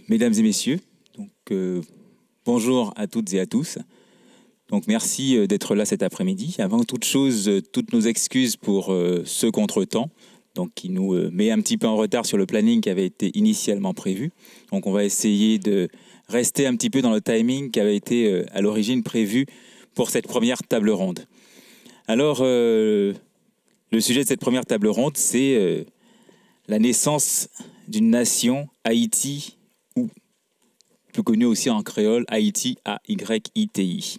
mesdames et messieurs. Bonjour à toutes et à tous. Donc, merci d'être là cet après-midi. Avant toute chose, toutes nos excuses pour ce contretemps, donc qui nous met un petit peu en retard sur le planning qui avait été initialement prévu. Donc, on va essayer de rester un petit peu dans le timing qui avait été à l'origine prévu pour cette première table ronde. Alors, le sujet de cette première table ronde, c'est la naissance d'une nation, Haïti, ou plus connue aussi en créole, Haïti, A-Y-I-T-I.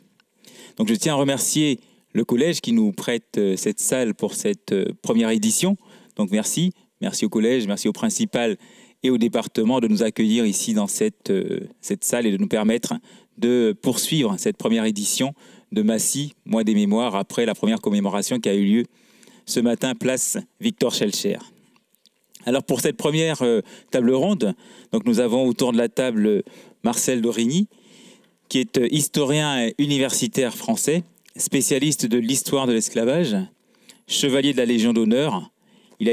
Donc, je tiens à remercier le collège qui nous prête cette salle pour cette première édition. Donc, merci. Merci au collège, merci au principal et au département de nous accueillir ici dans cette salle et de nous permettre de poursuivre cette première édition de Massy, Mois des Mémoires, après la première commémoration qui a eu lieu ce matin, place Victor Schœlcher. Alors, pour cette première table ronde, donc nous avons autour de la table Marcel Dorigny, qui est historien universitaire français, spécialiste de l'histoire de l'esclavage, chevalier de la Légion d'honneur. Il a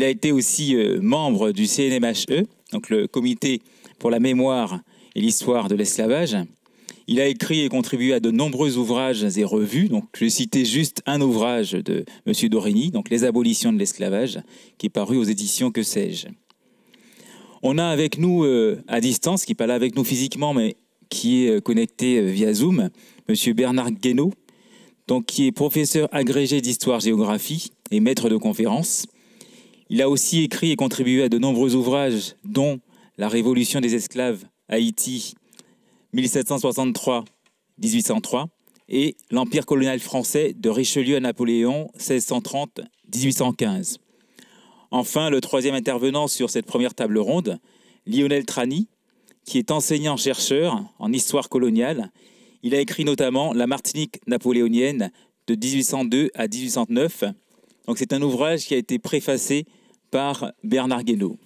été aussi membre du CNMHE, donc le Comité pour la mémoire et l'histoire de l'esclavage. Il a écrit et contribué à de nombreux ouvrages et revues. Donc, je vais citer juste un ouvrage de M. Dorigny, donc Les abolitions de l'esclavage, qui est paru aux éditions Que sais-je. On a avec nous, à distance, qui n'est pas là avec nous physiquement, mais qui est connecté via Zoom, M. Bernard Guénaud, donc, qui est professeur agrégé d'histoire-géographie et maître de conférences. Il a aussi écrit et contribué à de nombreux ouvrages, dont La Révolution des esclaves, Haïti, 1763-1803, et l'Empire colonial français de Richelieu à Napoléon, 1630-1815. Enfin, le troisième intervenant sur cette première table ronde, Lionel Trani, qui est enseignant-chercheur en histoire coloniale. Il a écrit notamment La Martinique napoléonienne de 1802 à 1809. Donc, c'est un ouvrage qui a été préfacé par Bernard Guénaud.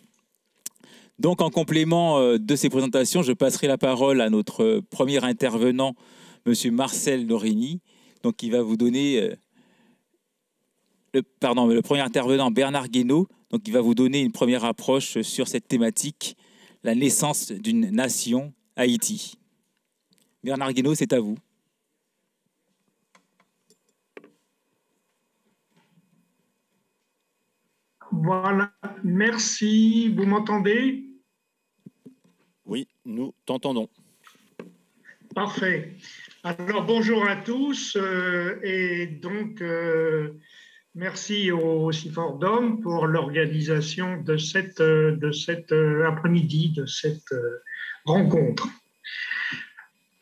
Donc, en complément de ces présentations, je passerai la parole à notre premier intervenant, M. Marcel Dorigny, donc qui va vous donner... le premier intervenant, Bernard Guénaud, donc qui va vous donner une première approche sur cette thématique, la naissance d'une nation, Haïti. Bernard Guénaud, c'est à vous. Voilà, merci. Vous m'entendez? Oui, nous t'entendons. Parfait. Alors, bonjour à tous. Et donc, merci au CIFORDOM pour l'organisation de cet après-midi, de cette rencontre.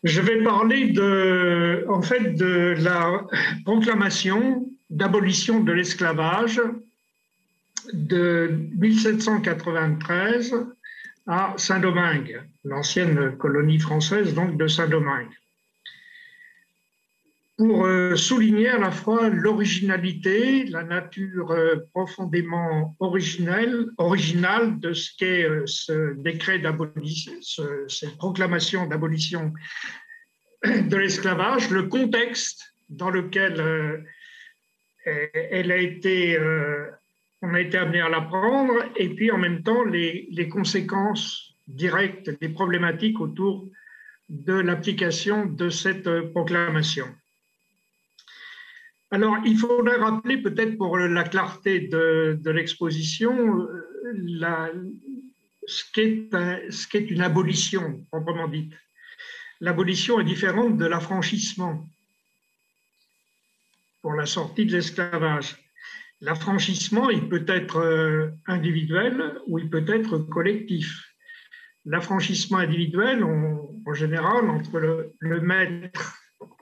Je vais parler de la proclamation d'abolition de l'esclavage de 1793 à Saint-Domingue, l'ancienne colonie française donc de Saint-Domingue, pour souligner à la fois l'originalité, la nature profondément originale de ce qu'est ce décret d'abolition, cette proclamation d'abolition de l'esclavage, le contexte dans lequel elle a été, on a été amené à la prendre, et puis en même temps les conséquences directes, les problématiques autour de l'application de cette proclamation. Alors, il faudrait rappeler peut-être pour la clarté de l'exposition ce qu'est une abolition proprement dite. L'abolition est différente de l'affranchissement pour la sortie de l'esclavage. L'affranchissement, il peut être individuel ou il peut être collectif. L'affranchissement individuel, en général, entre le maître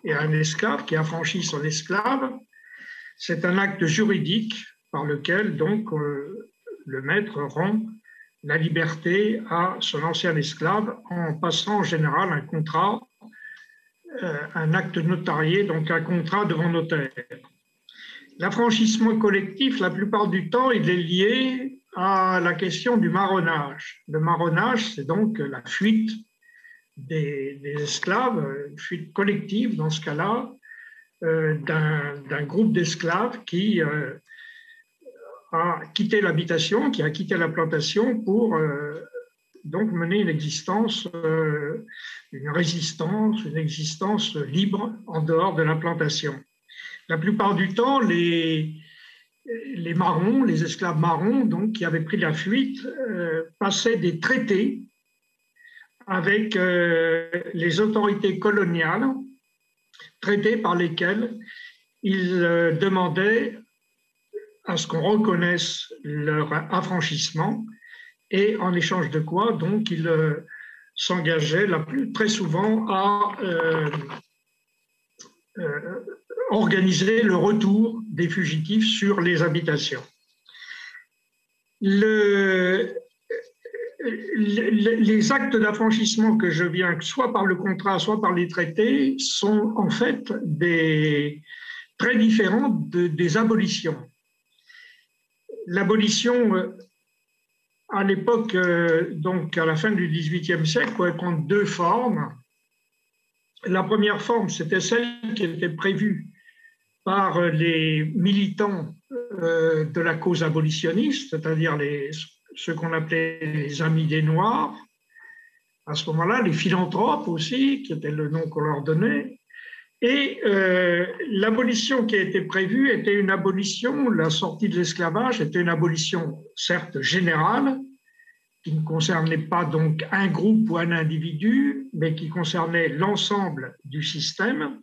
et un esclave qui affranchit son esclave, c'est un acte juridique par lequel donc le maître rend la liberté à son ancien esclave en passant en général un contrat, un acte notarié, donc un contrat devant notaire. L'affranchissement collectif, la plupart du temps, il est lié à la question du marronnage. Le marronnage, c'est donc la fuite des esclaves, une fuite collective dans ce cas-là, d'un groupe d'esclaves qui a quitté l'habitation, qui a quitté la plantation pour donc mener une existence, une résistance, une existence libre en dehors de la plantation. La plupart du temps, les marrons, les esclaves marrons, donc, qui avaient pris la fuite, passaient des traités avec les autorités coloniales, traités par lesquels ils demandaient à ce qu'on reconnaisse leur affranchissement, et en échange de quoi, donc, ils s'engageaient très souvent à organiser le retour des fugitifs sur les habitations. Les actes d'affranchissement que je viens, soit par le contrat, soit par les traités, sont en fait très différents des abolitions. L'abolition, à l'époque, donc à la fin du XVIIIe siècle, pouvait prendre deux formes. La première forme, c'était celle qui était prévue par les militants de la cause abolitionniste, c'est-à-dire ceux qu'on appelait les Amis des Noirs. À ce moment-là, les philanthropes aussi, qui était le nom qu'on leur donnait. Et l'abolition qui a été prévue était une abolition, la sortie de l'esclavage était une abolition certes générale, qui ne concernait pas donc un groupe ou un individu, mais qui concernait l'ensemble du système.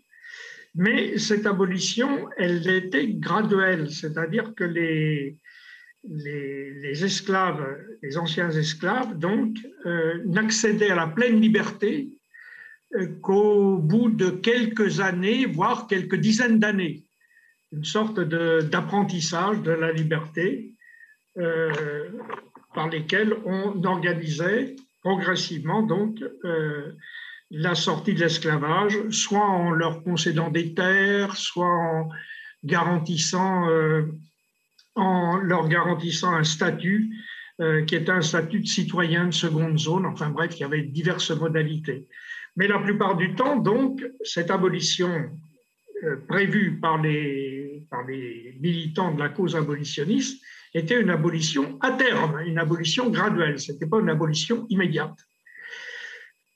Mais cette abolition, elle était graduelle, c'est-à-dire que les esclaves, les anciens esclaves, donc, n'accédaient à la pleine liberté qu'au bout de quelques années, voire quelques dizaines d'années. Une sorte d'apprentissage de la liberté par lesquels on organisait progressivement donc, la sortie de l'esclavage, soit en leur concédant des terres, soit en leur garantissant un statut qui était un statut de citoyen de seconde zone, enfin bref, il y avait diverses modalités. Mais la plupart du temps, donc, cette abolition prévue par les militants de la cause abolitionniste était une abolition à terme, une abolition graduelle, ce n'était pas une abolition immédiate.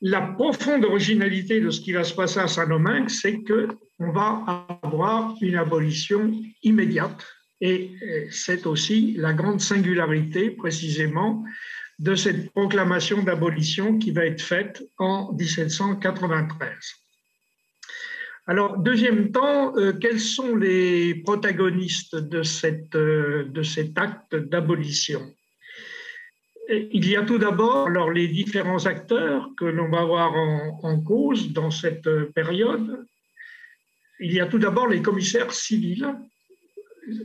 La profonde originalité de ce qui va se passer à Saint-Domingue, c'est qu'on va avoir une abolition immédiate, et c'est aussi la grande singularité, précisément, de cette proclamation d'abolition qui va être faite en 1793. Alors, deuxième temps, quels sont les protagonistes de cet acte d'abolition? Il y a tout d'abord les différents acteurs que l'on va avoir en cause dans cette période. Il y a tout d'abord les commissaires civils,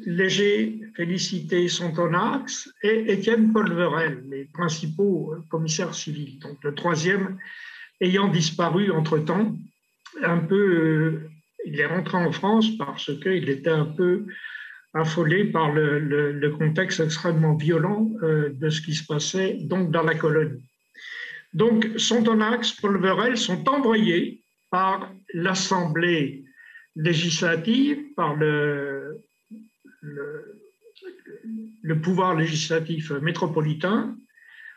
Léger, Félicité, Sontonax et Étienne Polverel, les principaux commissaires civils. Donc le troisième ayant disparu entre-temps, il est rentré en France parce qu'il était un peu affolé par le contexte extrêmement violent de ce qui se passait donc dans la colonie. Donc Sontonax, Polverel sont envoyés par l'Assemblée législative, par le pouvoir législatif métropolitain,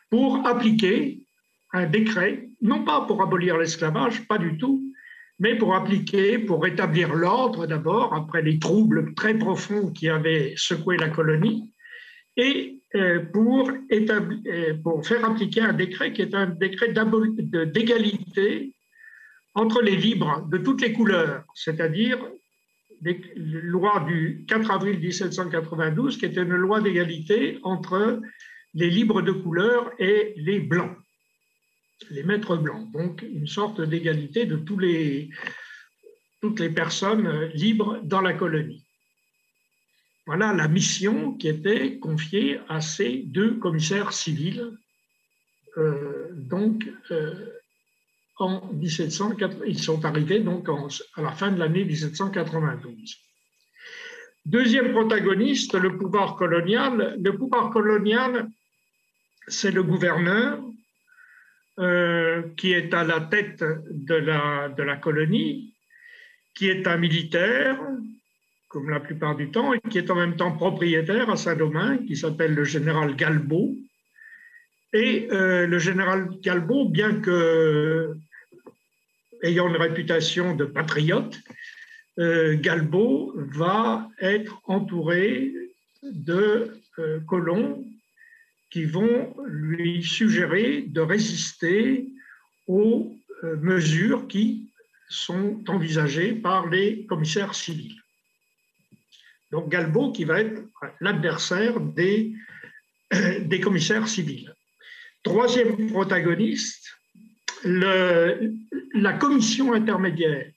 pour appliquer un décret, non pas pour abolir l'esclavage, pas du tout, mais pour rétablir l'ordre d'abord, après les troubles très profonds qui avaient secoué la colonie, et pour faire appliquer un décret qui est un décret d'égalité entre les libres de toutes les couleurs, c'est-à-dire la loi du 4 avril 1792, qui était une loi d'égalité entre les libres de couleur et les blancs, les maîtres blancs. Donc, une sorte d'égalité de toutes les personnes libres dans la colonie. Voilà la mission qui était confiée à ces deux commissaires civils, en 1780, ils sont arrivés donc à la fin de l'année 1792. Deuxième protagoniste, le pouvoir colonial. Le pouvoir colonial, c'est le gouverneur qui est à la tête de la colonie, qui est un militaire, comme la plupart du temps, et qui est en même temps propriétaire à Saint-Domingue, qui s'appelle le général Galbaud. Et le général Galbaud, bien que ayant une réputation de patriote, Galbaud va être entouré de colons qui vont lui suggérer de résister aux mesures qui sont envisagées par les commissaires civils. Donc Galbaud qui va être l'adversaire des commissaires civils. Troisième protagoniste, la commission intermédiaire.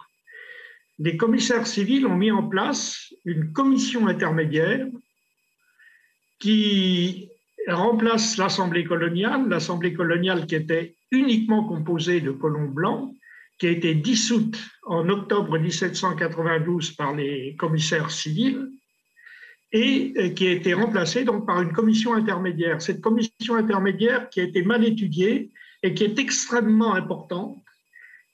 Les commissaires civils ont mis en place une commission intermédiaire qui remplace l'Assemblée coloniale qui était uniquement composée de colons blancs, qui a été dissoute en octobre 1792 par les commissaires civils et qui a été remplacée donc par une commission intermédiaire. Cette commission intermédiaire qui a été mal étudiée et qui est extrêmement importante,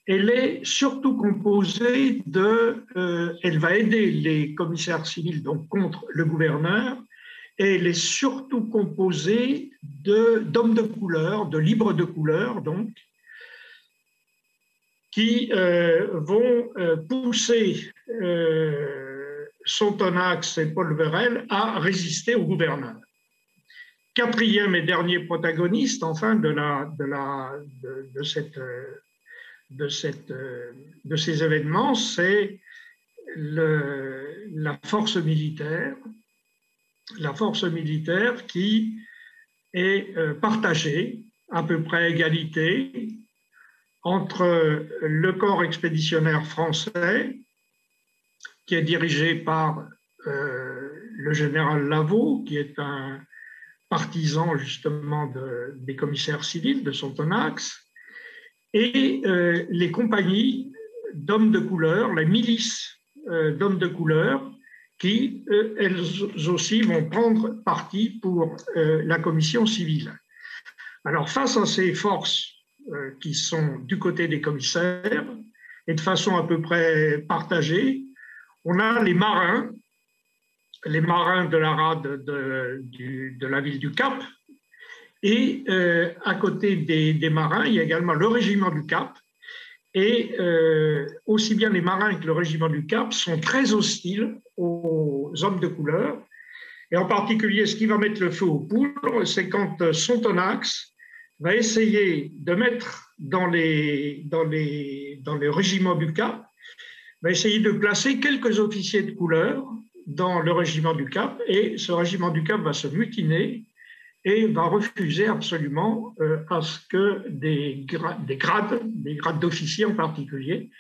elle est surtout composée elle va aider les commissaires civils donc contre le gouverneur, et elle est surtout composée d'hommes de couleur, de libres de couleur donc, qui vont pousser Sonthonax et Paul Verel à résister au gouverneur. Quatrième et dernier protagoniste, enfin, de ces événements, c'est la force militaire qui est partagée à peu près à égalité entre le corps expéditionnaire français, qui est dirigé par le général Lavaux, qui est un partisan justement des commissaires civils de Sonthonax, et les compagnies d'hommes de couleur, les milices d'hommes de couleur, qui, elles aussi, vont prendre parti pour la commission civile. Alors, face à ces forces qui sont du côté des commissaires, et de façon à peu près partagée, on a les marins de la rade de la ville du Cap, et à côté des marins, il y a également le régiment du Cap, et aussi bien les marins que le régiment du Cap sont très hostiles aux hommes de couleur, et en particulier ce qui va mettre le feu aux poudres, c'est quand Sonthonax va essayer de mettre dans les régiments du Cap, va essayer de placer quelques officiers de couleur dans le régiment du Cap, et ce régiment du Cap va se mutiner et va refuser absolument à ce que des grades d'officiers en particulier,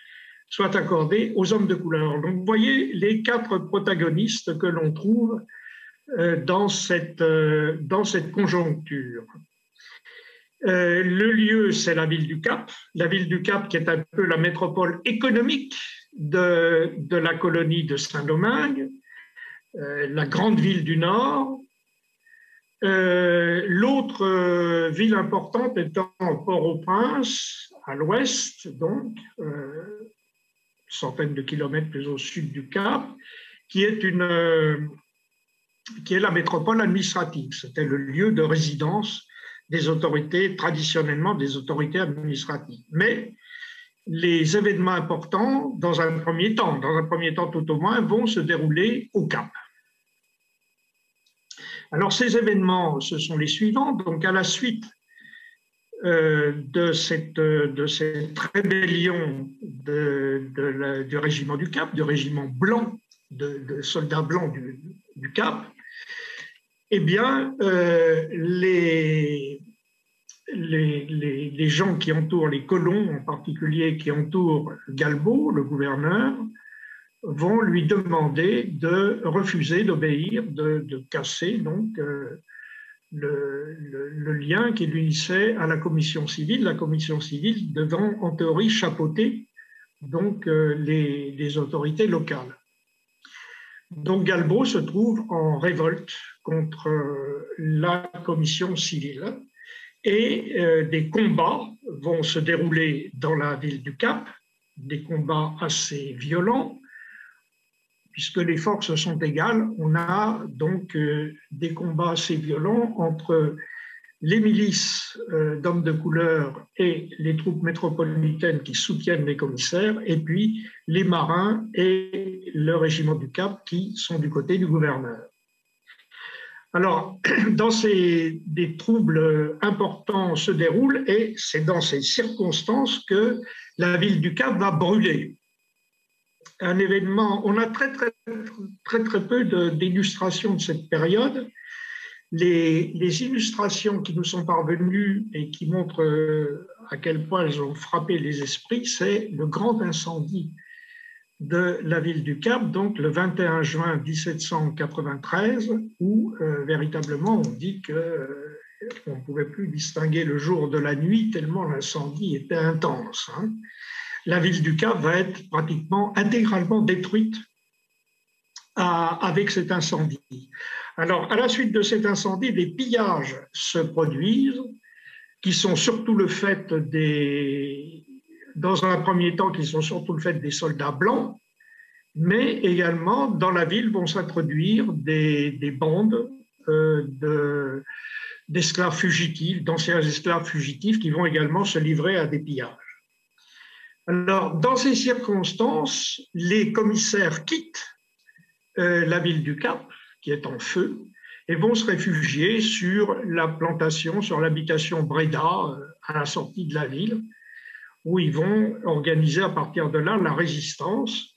soient accordés aux hommes de couleur. Donc vous voyez les quatre protagonistes que l'on trouve dans cette conjoncture. Le lieu, c'est la ville du Cap qui est un peu la métropole économique de la colonie de Saint-Domingue, la grande ville du Nord. L'autre ville importante étant Port-au-Prince, à l'ouest, donc, centaines de kilomètres plus au sud du Cap, qui est la métropole administrative. C'était le lieu de résidence des autorités, traditionnellement des autorités administratives. Mais les événements importants, dans un premier temps tout au moins, vont se dérouler au Cap. Alors ces événements, ce sont les suivants. Donc à la suite de cette rébellion du régiment du Cap, du régiment blanc, de soldats blancs du Cap, eh bien, les gens qui entourent, les colons en particulier, qui entourent Galbaud, le gouverneur, vont lui demander de refuser d'obéir, de casser donc le lien qui l'unissait à la commission civile devant en théorie chapeauter donc les autorités locales. Donc Galbaud se trouve en révolte contre la commission civile, et des combats vont se dérouler dans la ville du Cap, des combats assez violents, puisque les forces sont égales. On a donc des combats assez violents entre les milices d'hommes de couleur et les troupes métropolitaines qui soutiennent les commissaires, et puis les marins et le régiment du Cap qui sont du côté du gouverneur. Alors, des troubles importants se déroulent et c'est dans ces circonstances que la ville du Cap va brûler. Un événement, on a très peu d'illustrations de cette période. Les illustrations qui nous sont parvenues et qui montrent à quel point elles ont frappé les esprits, c'est le grand incendie de la ville du Cap, donc le 21 juin 1793, où véritablement on dit qu'on ne pouvait plus distinguer le jour de la nuit tellement l'incendie était intense. Hein. La ville du Cap va être pratiquement intégralement détruite avec cet incendie. Alors, à la suite de cet incendie, des pillages se produisent, qui sont surtout le fait dans un premier temps, qui sont surtout le fait des soldats blancs, mais également dans la ville vont s'introduire des bandes d'esclaves fugitifs, d'anciens esclaves fugitifs, qui vont également se livrer à des pillages. Alors, dans ces circonstances, les commissaires quittent la ville du Cap, qui est en feu, et vont se réfugier sur la plantation, sur l'habitation Breda, à la sortie de la ville, où ils vont organiser à partir de là la résistance.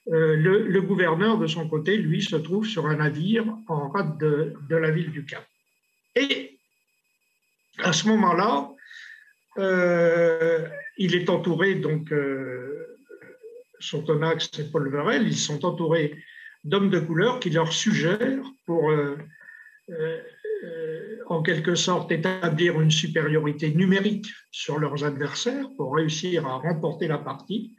Le gouverneur, de son côté, lui, se trouve sur un navire en rade de la ville du Cap. Et à ce moment-là, il est entouré, donc, Sonthonax et Paul Verel, ils sont entourés d'hommes de couleur qui leur suggèrent, pour en quelque sorte établir une supériorité numérique sur leurs adversaires, pour réussir à remporter la partie,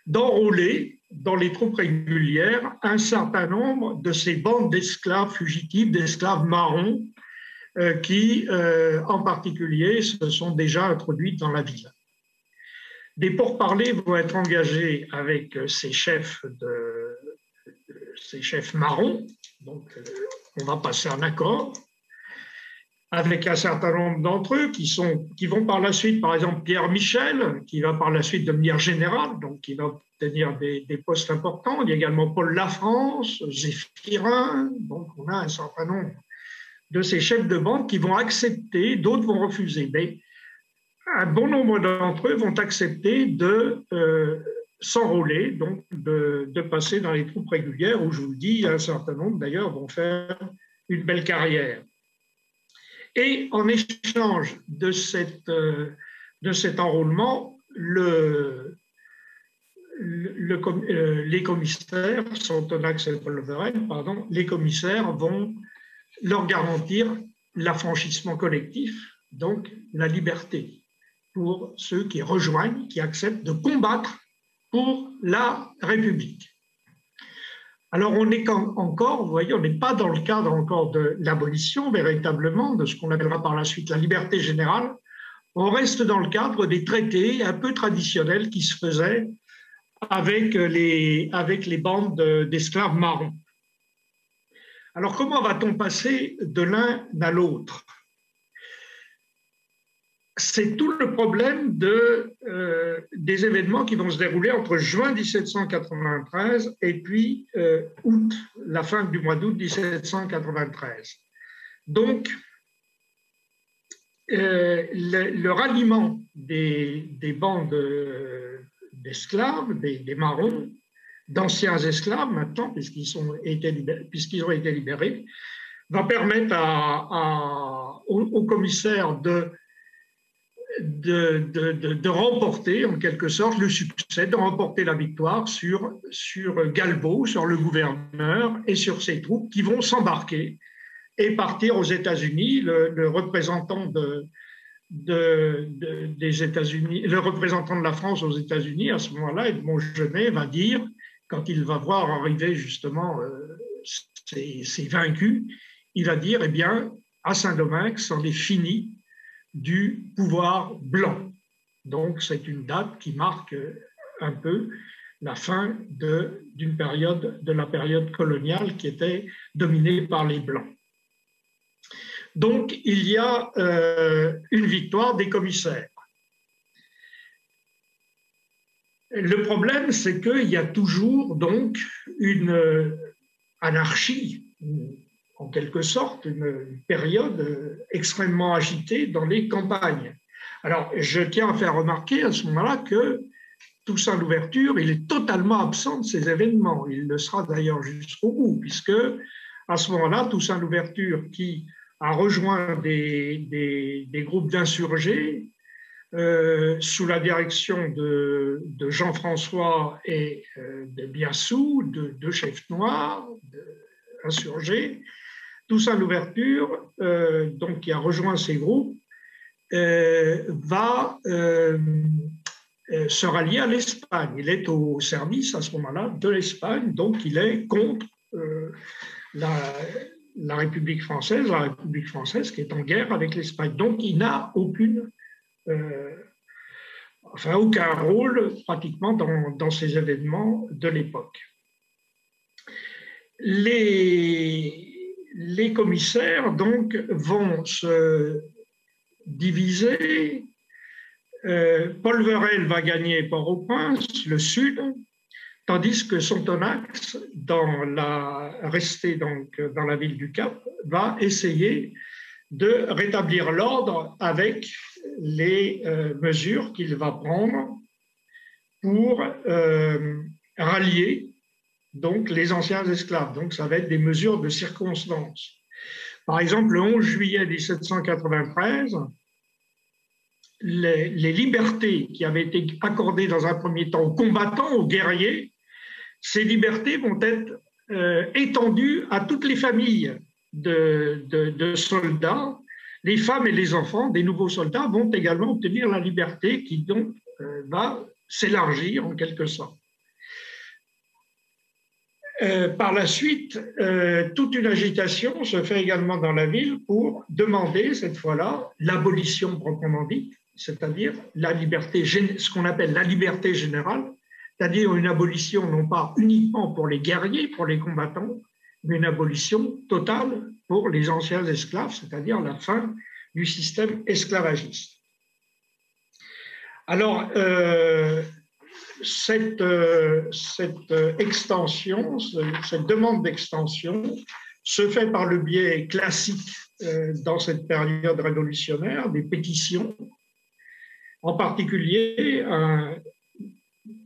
d'enrôler dans les troupes régulières un certain nombre de ces bandes d'esclaves fugitifs, d'esclaves marrons, qui, en particulier, se sont déjà introduites dans la ville. Des pourparlers vont être engagés avec ces chefs marrons, donc on va passer un accord, avec un certain nombre d'entre eux qui vont par la suite, par exemple Pierre Michel, qui va par la suite devenir général, donc qui va obtenir des postes importants. Il y a également Paul Lafrance, Zéphirin, donc on a un certain nombre de ces chefs de bande qui vont accepter, d'autres vont refuser, mais un bon nombre d'entre eux vont accepter de s'enrôler, donc de passer dans les troupes régulières, où je vous le dis, un certain nombre d'ailleurs vont faire une belle carrière. Et en échange de cet enrôlement, les commissaires, Sonthonax et Paul Verel, pardon, les commissaires vont leur garantir l'affranchissement collectif, donc la liberté, pour ceux qui rejoignent, qui acceptent de combattre pour la République. Alors on est encore, vous voyez, on n'est pas dans le cadre encore de l'abolition véritablement, de ce qu'on appellera par la suite la liberté générale. On reste dans le cadre des traités un peu traditionnels qui se faisaient avec les bandes d'esclaves marrons. Alors comment va-t-on passer de l'un à l'autre? C'est tout le problème des événements qui vont se dérouler entre juin 1793 et puis août, la fin du mois d'août 1793. Donc, le ralliement des bandes d'esclaves, des marrons, d'anciens esclaves maintenant, puisqu'ils ont été libérés, va permettre aux commissaires de remporter en quelque sorte le succès, de remporter la victoire sur Galbaud, sur le gouverneur et sur ses troupes qui vont s'embarquer et partir aux États-Unis. Le représentant des États-Unis, le représentant de la France aux États-Unis à ce moment-là, Edmond Genet, va dire, quand il va voir arriver justement ces vaincus, il va dire, eh bien, à Saint-Domingue, c'en est fini du pouvoir blanc. Donc, c'est une date qui marque un peu la fin de la période coloniale qui était dominée par les Blancs. Donc, il y a une victoire des commissaires. Le problème, c'est qu'il y a toujours donc une anarchie, en quelque sorte, une période extrêmement agitée dans les campagnes. Alors, je tiens à faire remarquer à ce moment-là que Toussaint Louverture, il est totalement absent de ces événements. Il le sera d'ailleurs jusqu'au bout, puisque à ce moment-là, Toussaint Louverture, qui a rejoint des groupes d'insurgés sous la direction de Jean-François et de Biassou, deux chefs noirs, insurgés, Toussaint Louverture, donc qui a rejoint ces groupes, va se rallier à l'Espagne. Il est au service à ce moment-là de l'Espagne, donc il est contre la République française qui est en guerre avec l'Espagne. Donc il n'a aucun rôle pratiquement dans ces événements de l'époque. Les commissaires donc vont se diviser. Paul Verel va gagner Port-au-Prince, le sud, tandis que Sontonax, resté donc dans la ville du Cap, va essayer de rétablir l'ordre avec les mesures qu'il va prendre pour rallier donc les anciens esclaves. Donc ça va être des mesures de circonstance. Par exemple, le 11 juillet 1793, les libertés qui avaient été accordées dans un premier temps aux combattants, aux guerriers, ces libertés vont être étendues à toutes les familles de soldats. Les femmes et les enfants des nouveaux soldats vont également obtenir la liberté qui donc va s'élargir en quelque sorte. Par la suite, toute une agitation se fait également dans la ville pour demander cette fois-là l'abolition proprement dite, c'est-à-dire la liberté, ce qu'on appelle la liberté générale, c'est-à-dire une abolition non pas uniquement pour les guerriers, pour les combattants, mais une abolition totale pour les anciens esclaves, c'est-à-dire la fin du système esclavagiste. Alors, cette extension, cette demande d'extension se fait par le biais classique dans cette période révolutionnaire des pétitions, en particulier une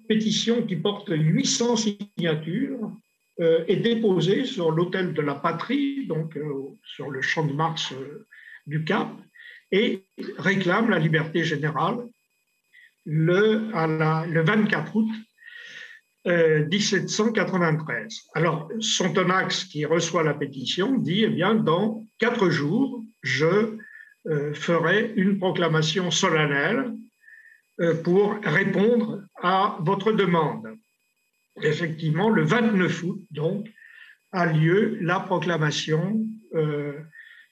pétition qui porte 800 signatures est déposée sur l'autel de la Patrie, donc sur le champ de Mars du Cap, et réclame la liberté générale le 24 août 1793. Alors, Sontonax, qui reçoit la pétition, dit, eh bien, dans 4 jours, je ferai une proclamation solennelle pour répondre à votre demande. Effectivement, le 29 août, donc, a lieu la proclamation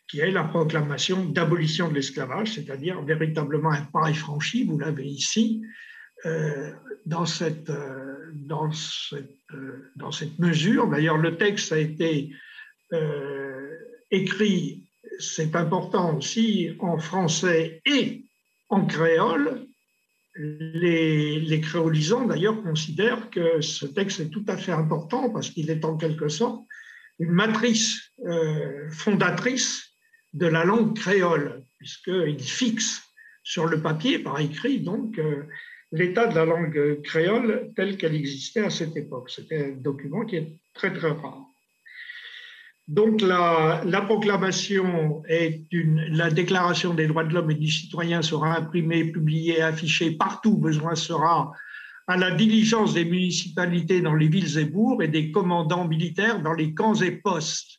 qui est la proclamation d'abolition de l'esclavage, c'est-à-dire véritablement un pas franchi, vous l'avez ici, dans cette mesure. D'ailleurs, le texte a été écrit, c'est important aussi, en français et en créole. Les créolisants, d'ailleurs, considèrent que ce texte est tout à fait important parce qu'il est en quelque sorte une matrice fondatrice de la langue créole, puisqu'il fixe sur le papier, par écrit, donc, l'état de la langue créole telle qu'elle existait à cette époque. C'était un document qui est très, très rare. Donc, la proclamation est la Déclaration des droits de l'homme et du citoyen sera imprimée, publiée, affichée partout où besoin sera, à la diligence des municipalités dans les villes et bourgs et des commandants militaires dans les camps et postes.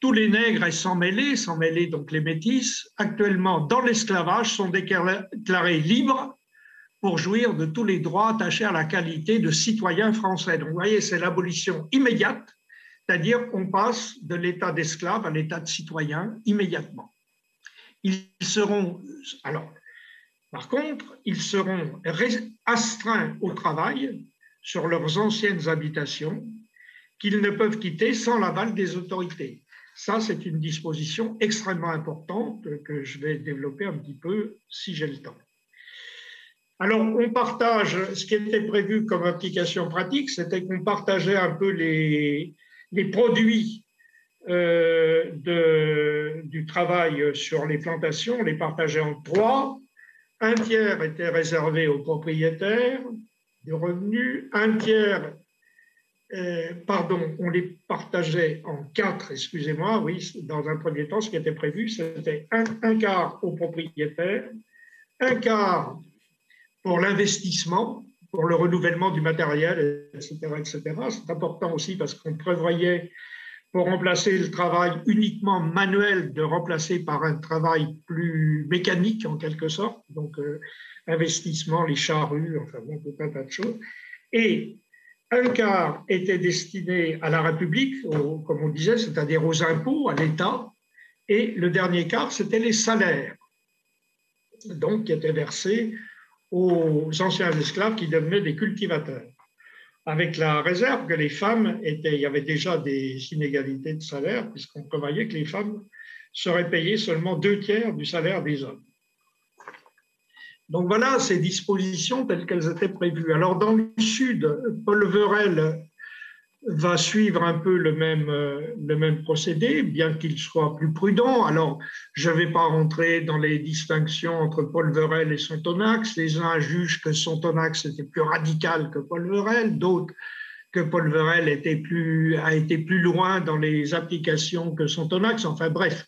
Tous les nègres et sans mêler donc les métis, actuellement dans l'esclavage, sont déclarés libres pour jouir de tous les droits attachés à la qualité de citoyens français. Donc, vous voyez, c'est l'abolition immédiate, c'est-à-dire qu'on passe de l'état d'esclave à l'état de citoyen immédiatement. Par contre, ils seront astreints au travail sur leurs anciennes habitations qu'ils ne peuvent quitter sans l'aval des autorités. Ça, c'est une disposition extrêmement importante que je vais développer un petit peu si j'ai le temps. Alors, on partage, ce qui était prévu comme application pratique, c'était qu'on partageait un peu les produits du travail sur les plantations, on les partageait en 3. Un tiers était réservé aux propriétaires du revenu, un tiers, on les partageait en 4, excusez-moi, oui, dans un premier temps, ce qui était prévu, c'était un quart aux propriétaires, un quart pour l'investissement, pour le renouvellement du matériel, etc., etc. C'est important aussi parce qu'on prévoyait, pour remplacer le travail uniquement manuel, de remplacer par un travail plus mécanique en quelque sorte, donc investissement, les charrues, enfin bon, tout un tas de choses. Et un quart était destiné à la République, comme on disait, c'est-à-dire aux impôts, à l'État, et le dernier quart, c'était les salaires, donc qui étaient versés aux anciens esclaves qui devenaient des cultivateurs, avec la réserve que les femmes il y avait déjà des inégalités de salaire, puisqu'on prévoyait que les femmes seraient payées seulement 2/3 du salaire des hommes. Donc voilà ces dispositions telles qu'elles étaient prévues. Alors dans le sud, Paul Verel va suivre un peu le même procédé, bien qu'il soit plus prudent. Alors, je ne vais pas rentrer dans les distinctions entre Paul Verel et Sonthonax. Les uns jugent que Sonthonax était plus radical que Paul Verel, d'autres que Paul Verel a été plus loin dans les applications que Sonthonax. Enfin bref,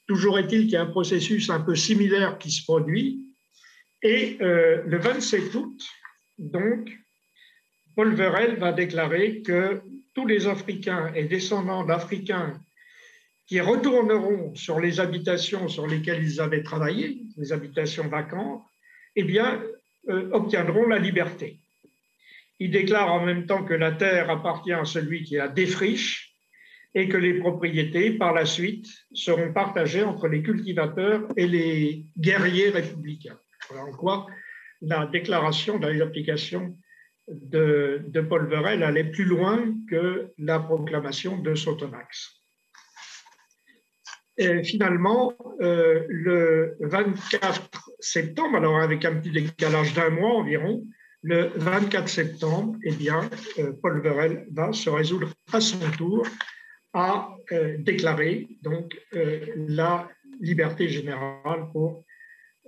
toujours est-il qu'il y a un processus un peu similaire qui se produit. Et le 27 août, donc, Paul Verel va déclarer que tous les Africains et descendants d'Africains qui retourneront sur les habitations sur lesquelles ils avaient travaillé, les habitations vacantes, eh bien, obtiendront la liberté. Il déclare en même temps que la terre appartient à celui qui la défriche et que les propriétés, par la suite, seront partagées entre les cultivateurs et les guerriers républicains. Voilà en quoi la déclaration dans les applications de Paul Verel allait plus loin que la proclamation de Sonthonax. Et finalement, le 24 septembre, alors avec un petit décalage d'un mois environ, le 24 septembre, eh bien, Paul Verel va se résoudre à son tour à déclarer donc, la liberté générale pour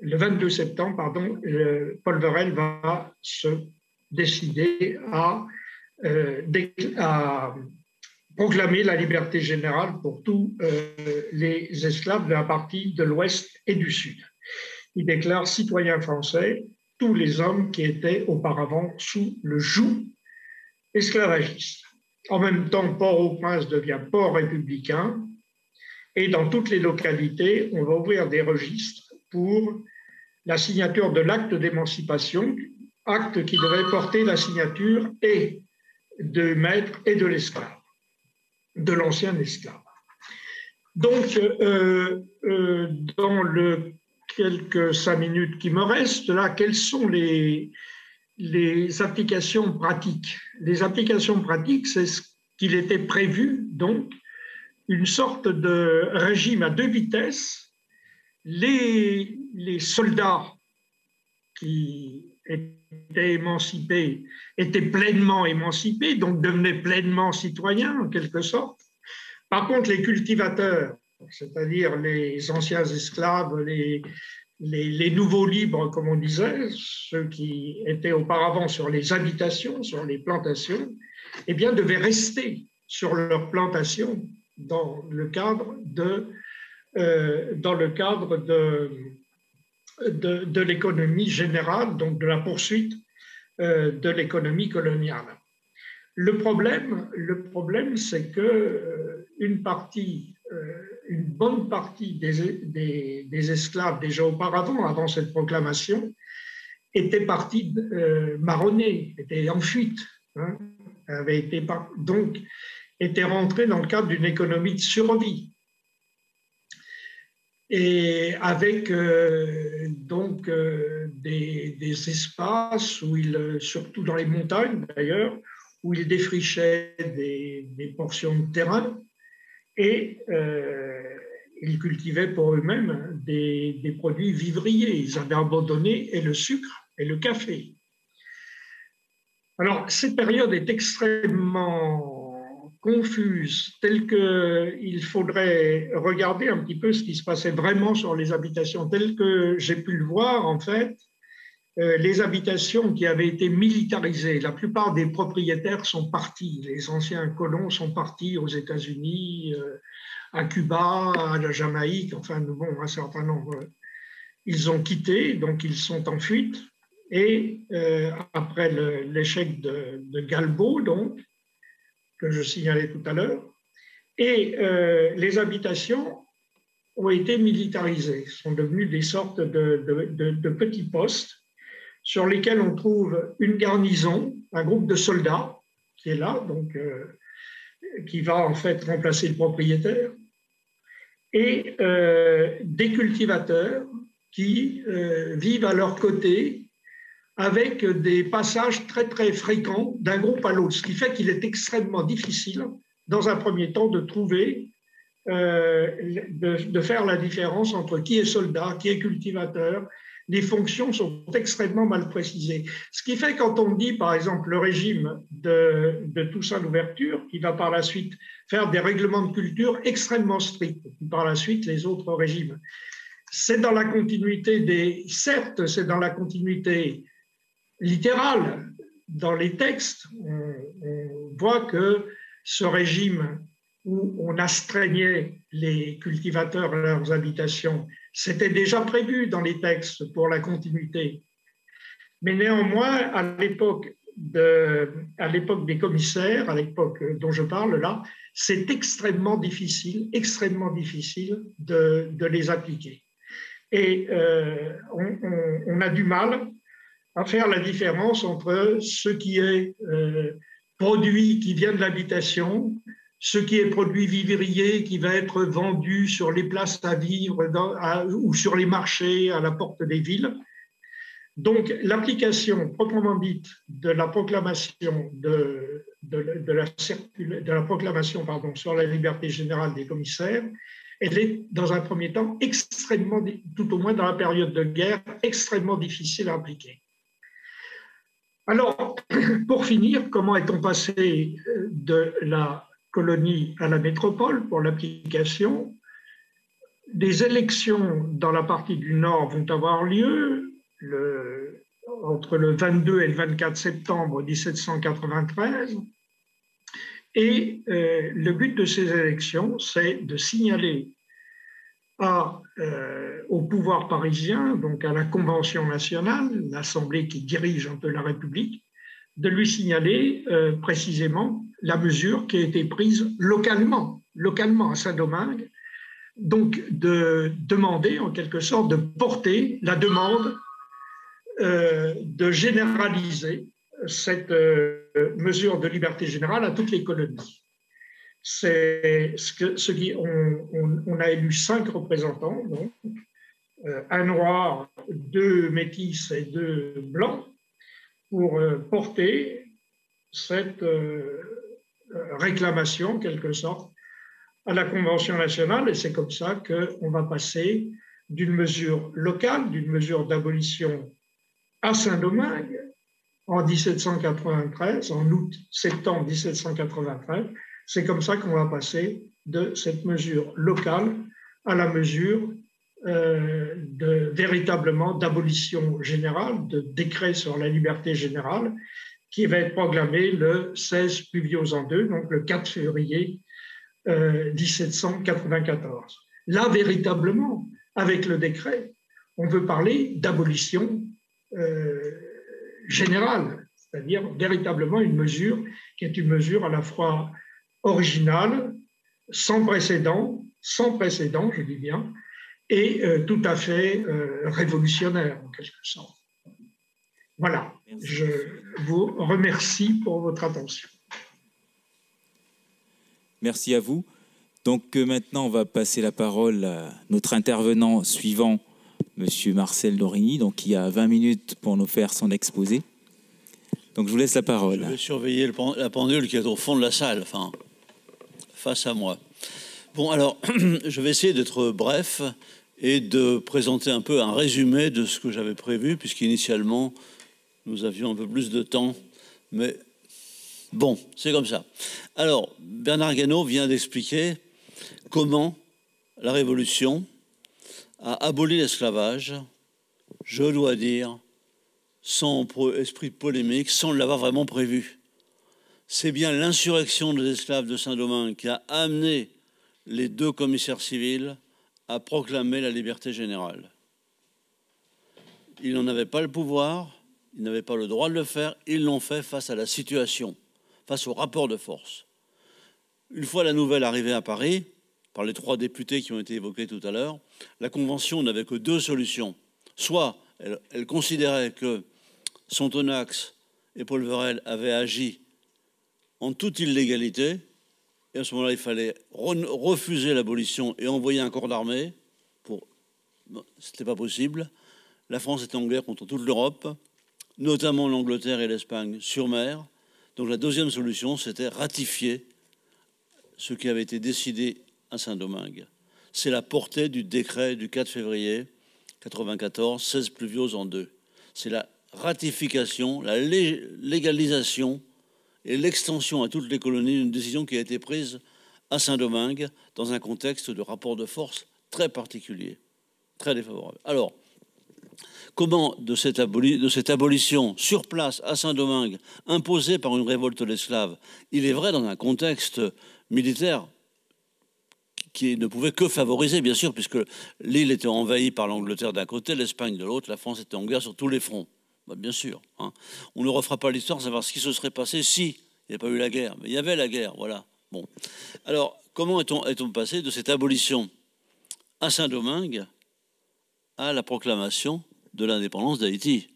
le 22 septembre, pardon, Paul Verel va se décider à proclamer la liberté générale pour tous les esclaves de la partie de l'Ouest et du Sud. Il déclare citoyens français tous les hommes qui étaient auparavant sous le joug esclavagiste. En même temps, Port-au-Prince devient port républicain et dans toutes les localités, on va ouvrir des registres pour la signature de l'acte d'émancipation, acte qui devait porter la signature et du maître et de l'esclave, de l'ancien esclave. Donc, dans les quelques 5 minutes qui me restent, là, quelles sont les applications pratiques? Les applications pratiques, c'est ce qu'il était prévu, donc, une sorte de régime à 2 vitesses. Les soldats qui étaient émancipés étaient pleinement émancipés, donc devenaient pleinement citoyens en quelque sorte. Par contre, les cultivateurs, c'est-à-dire les anciens esclaves, les nouveaux libres, comme on disait, ceux qui étaient auparavant sur les habitations, sur les plantations, eh bien, devaient rester sur leurs plantations dans le cadre de l'économie générale, donc de la poursuite de l'économie coloniale. Le problème, c'est que une bonne partie des esclaves déjà auparavant, avant cette proclamation, étaient partis marronnés, étaient en fuite, hein, donc étaient rentrés dans le cadre d'une économie de survie. Et avec donc des espaces où surtout dans les montagnes d'ailleurs, où ils défrichaient des portions de terrain et ils cultivaient pour eux-mêmes des produits vivriers. Ils avaient abandonné et le sucre et le café. Alors, cette période est extrêmement confuse, telle qu'il faudrait regarder un petit peu ce qui se passait vraiment sur les habitations. Tel que j'ai pu le voir, en fait, les habitations qui avaient été militarisées, la plupart des propriétaires sont partis. Les anciens colons sont partis aux États-Unis, à Cuba, à la Jamaïque, enfin, bon, un certain nombre. Ils ont quitté, donc ils sont en fuite. Et après l'échec de Galbaud, donc, que je signalais tout à l'heure, et les habitations ont été militarisées, sont devenues des sortes de petits postes sur lesquels on trouve une garnison, un groupe de soldats qui est là, donc qui va en fait remplacer le propriétaire, et des cultivateurs qui vivent à leur côté avec des passages très très fréquents d'un groupe à l'autre, ce qui fait qu'il est extrêmement difficile, dans un premier temps, de trouver, de faire la différence entre qui est soldat, qui est cultivateur. Les fonctions sont extrêmement mal précisées. Ce qui fait, quand on dit, par exemple, le régime de Toussaint Louverture, qui va par la suite faire des règlements de culture extrêmement stricts, et par la suite les autres régimes, c'est dans la continuité certes, c'est dans la continuité littérale. Dans les textes, on voit que ce régime où on astreignait les cultivateurs à leurs habitations, c'était déjà prévu dans les textes pour la continuité. Mais néanmoins, à l'époque des commissaires, à l'époque dont je parle là, c'est extrêmement difficile de les appliquer. Et on a du mal à faire la différence entre ce qui est produit qui vient de l'habitation, ce qui est produit vivrier qui va être vendu sur les places à vivre ou sur les marchés à la porte des villes. Donc l'application proprement dite de la proclamation la proclamation sur la liberté générale des commissaires, elle est dans un premier temps extrêmement, tout au moins dans la période de guerre, extrêmement difficile à appliquer. Alors, pour finir, comment est-on passé de la colonie à la métropole pour l'application? Des élections dans la partie du Nord vont avoir lieu entre le 22 et le 24 septembre 1793. Et le but de ces élections, c'est de signaler au pouvoir parisien, donc à la Convention nationale, l'Assemblée qui dirige un peu la République, de lui signaler précisément la mesure qui a été prise localement à Saint-Domingue, donc de demander en quelque sorte de porter la demande de généraliser cette mesure de liberté générale à toutes les colonies. On a élu 5 représentants, donc, un noir, 2 métis et 2 blancs, pour porter cette réclamation, en quelque sorte, à la Convention nationale. Et c'est comme ça qu'on va passer d'une mesure locale, d'une mesure d'abolition à Saint-Domingue, en 1793, en août-septembre 1793, c'est comme ça qu'on va passer de cette mesure locale à la mesure véritablement d'abolition générale, de décret sur la liberté générale, qui va être proclamé le 16 pluviôse an 2, donc le 4 février 1794. Là, véritablement, avec le décret, on veut parler d'abolition générale, c'est-à-dire véritablement une mesure qui est une mesure à la fois originale, sans précédent, je dis bien, et tout à fait révolutionnaire en quelque sorte. Voilà, je vous remercie pour votre attention. Merci à vous. Donc maintenant, on va passer la parole à notre intervenant suivant, Monsieur Marcel Dorigny, donc qui a 20 minutes pour nous faire son exposé. Donc je vous laisse la parole. Je vais surveiller la pendule qui est au fond de la salle, enfin, face à moi. Bon, alors, je vais essayer d'être bref et de présenter un peu un résumé de ce que j'avais prévu, puisqu'initialement, nous avions un peu plus de temps. Mais bon, c'est comme ça. Alors, Bernard Guénaud vient d'expliquer comment la Révolution a aboli l'esclavage, je dois dire, sans esprit polémique, sans l'avoir vraiment prévu. C'est bien l'insurrection des esclaves de Saint-Domingue qui a amené les deux commissaires civils à proclamer la liberté générale. Ils n'en avaient pas le pouvoir, ils n'avaient pas le droit de le faire, ils l'ont fait face à la situation, face au rapport de force. Une fois la nouvelle arrivée à Paris, par les 3 députés qui ont été évoqués tout à l'heure, la Convention n'avait que 2 solutions. Soit elle considérait que Sontonax et Paul Verel avaient agi en toute illégalité, et à ce moment-là, il fallait refuser l'abolition et envoyer un corps d'armée. Ce n'était pas possible. La France était en guerre contre toute l'Europe, notamment l'Angleterre et l'Espagne sur mer. Donc la deuxième solution, c'était ratifier ce qui avait été décidé à Saint-Domingue. C'est la portée du décret du 4 février 1994, 16 pluviôses en 2. C'est la ratification, la légalisation et l'extension à toutes les colonies d'une décision qui a été prise à Saint-Domingue dans un contexte de rapport de force très particulier, très défavorable. Alors, comment de cette abolition sur place à Saint-Domingue, imposée par une révolte d'esclaves, il est vrai dans un contexte militaire qui ne pouvait que favoriser, bien sûr, puisque l'île était envahie par l'Angleterre d'un côté, l'Espagne de l'autre, la France était en guerre sur tous les fronts. Bah, bien sûr. Hein. On ne refera pas l'histoire, savoir ce qui se serait passé si il n'y avait pas eu la guerre. Mais il y avait la guerre, voilà. Bon. Alors, comment est-on passé de cette abolition à Saint-Domingue à la proclamation de l'indépendance d'Haïti?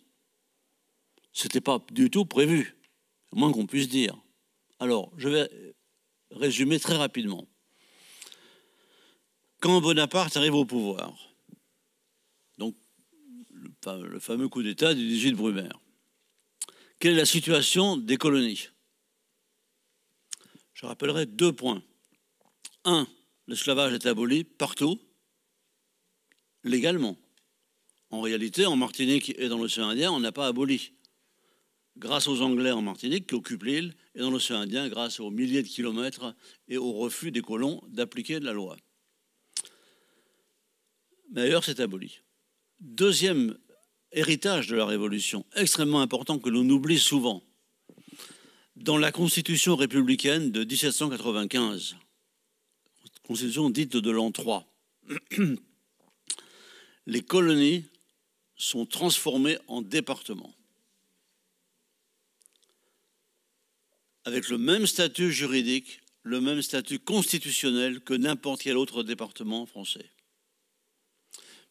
Ce n'était pas du tout prévu, au moins qu'on puisse dire. Alors, je vais résumer très rapidement. Quand Bonaparte arrive au pouvoir, donc le fameux coup d'État du 18 Brumaire, quelle est la situation des colonies? Je rappellerai 2 points. 1, l'esclavage est aboli partout, légalement. En réalité, en Martinique et dans l'océan Indien, on n'a pas aboli. Grâce aux Anglais en Martinique qui occupent l'île, et dans l'océan Indien, grâce aux milliers de kilomètres et au refus des colons d'appliquer de la loi. Mais ailleurs, c'est aboli. Deuxième héritage de la Révolution, extrêmement important que l'on oublie souvent. Dans la Constitution républicaine de 1795, Constitution dite de l'an 3, les colonies sont transformées en départements, avec le même statut juridique, le même statut constitutionnel que n'importe quel autre département français.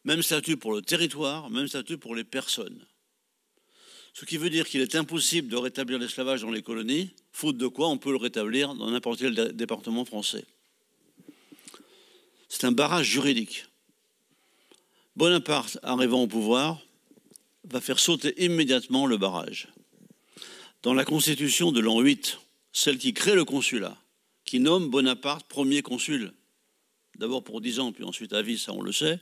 Même statut pour le territoire, même statut pour les personnes. Ce qui veut dire qu'il est impossible de rétablir l'esclavage dans les colonies, faute de quoi on peut le rétablir dans n'importe quel département français. C'est un barrage juridique. Bonaparte, arrivant au pouvoir, va faire sauter immédiatement le barrage. Dans la Constitution de l'an 8, celle qui crée le consulat, qui nomme Bonaparte premier consul, d'abord pour 10 ans, puis ensuite à vie, ça on le sait,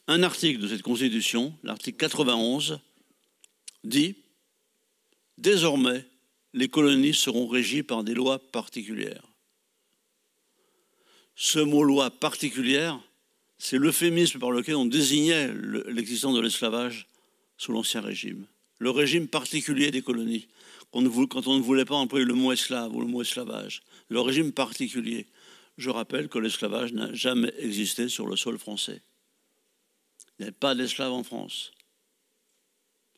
un article de cette Constitution, l'article 91, dit « Désormais, les colonies seront régies par des lois particulières ». Ce mot « loi particulière », c'est l'euphémisme par lequel on désignait l'existence de l'esclavage sous l'Ancien Régime. Le régime particulier des colonies, quand on ne voulait pas employer le mot esclave ou le mot esclavage. Le régime particulier. Je rappelle que l'esclavage n'a jamais existé sur le sol français. Il n'y avait pas d'esclaves en France,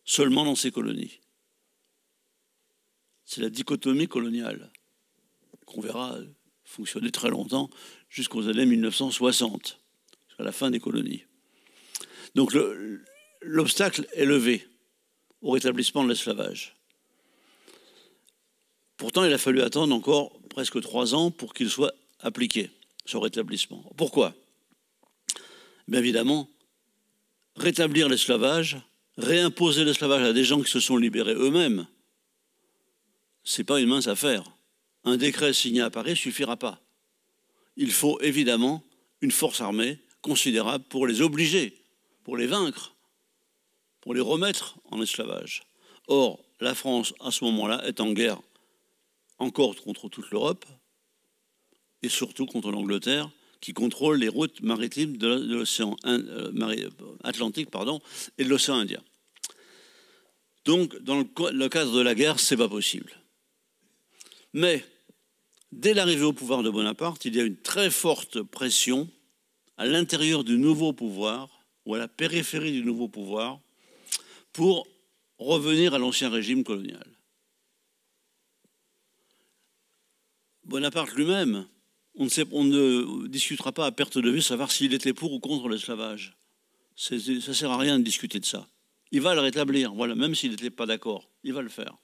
seulement dans ces colonies. C'est la dichotomie coloniale qu'on verra fonctionner très longtemps jusqu'aux années 1960, jusqu'à la fin des colonies. Donc l'obstacle est levé au rétablissement de l'esclavage. Pourtant, il a fallu attendre encore presque 3 ans pour qu'il soit appliqué, ce rétablissement. Pourquoi? Bien évidemment, rétablir l'esclavage, réimposer l'esclavage à des gens qui se sont libérés eux-mêmes, ce n'est pas une mince affaire. Un décret signé à Paris ne suffira pas. il faut évidemment une force armée considérable pour les obliger, pour les vaincre, pour les remettre en esclavage. Or, la France, à ce moment-là, est en guerre encore contre toute l'Europe et surtout contre l'Angleterre, qui contrôle les routes maritimes de l'océan Atlantique et de l'océan Indien. Donc, dans le cadre de la guerre, ce n'est pas possible. Mais, dès l'arrivée au pouvoir de Bonaparte, il y a une très forte pression à l'intérieur du nouveau pouvoir, ou à la périphérie du nouveau pouvoir, pour revenir à l'ancien régime colonial. Bonaparte lui-même, on ne discutera pas à perte de vue savoir s'il était pour ou contre l'esclavage. Ça ne sert à rien de discuter de ça. Il va le rétablir, voilà, même s'il n'était pas d'accord, il va le faire.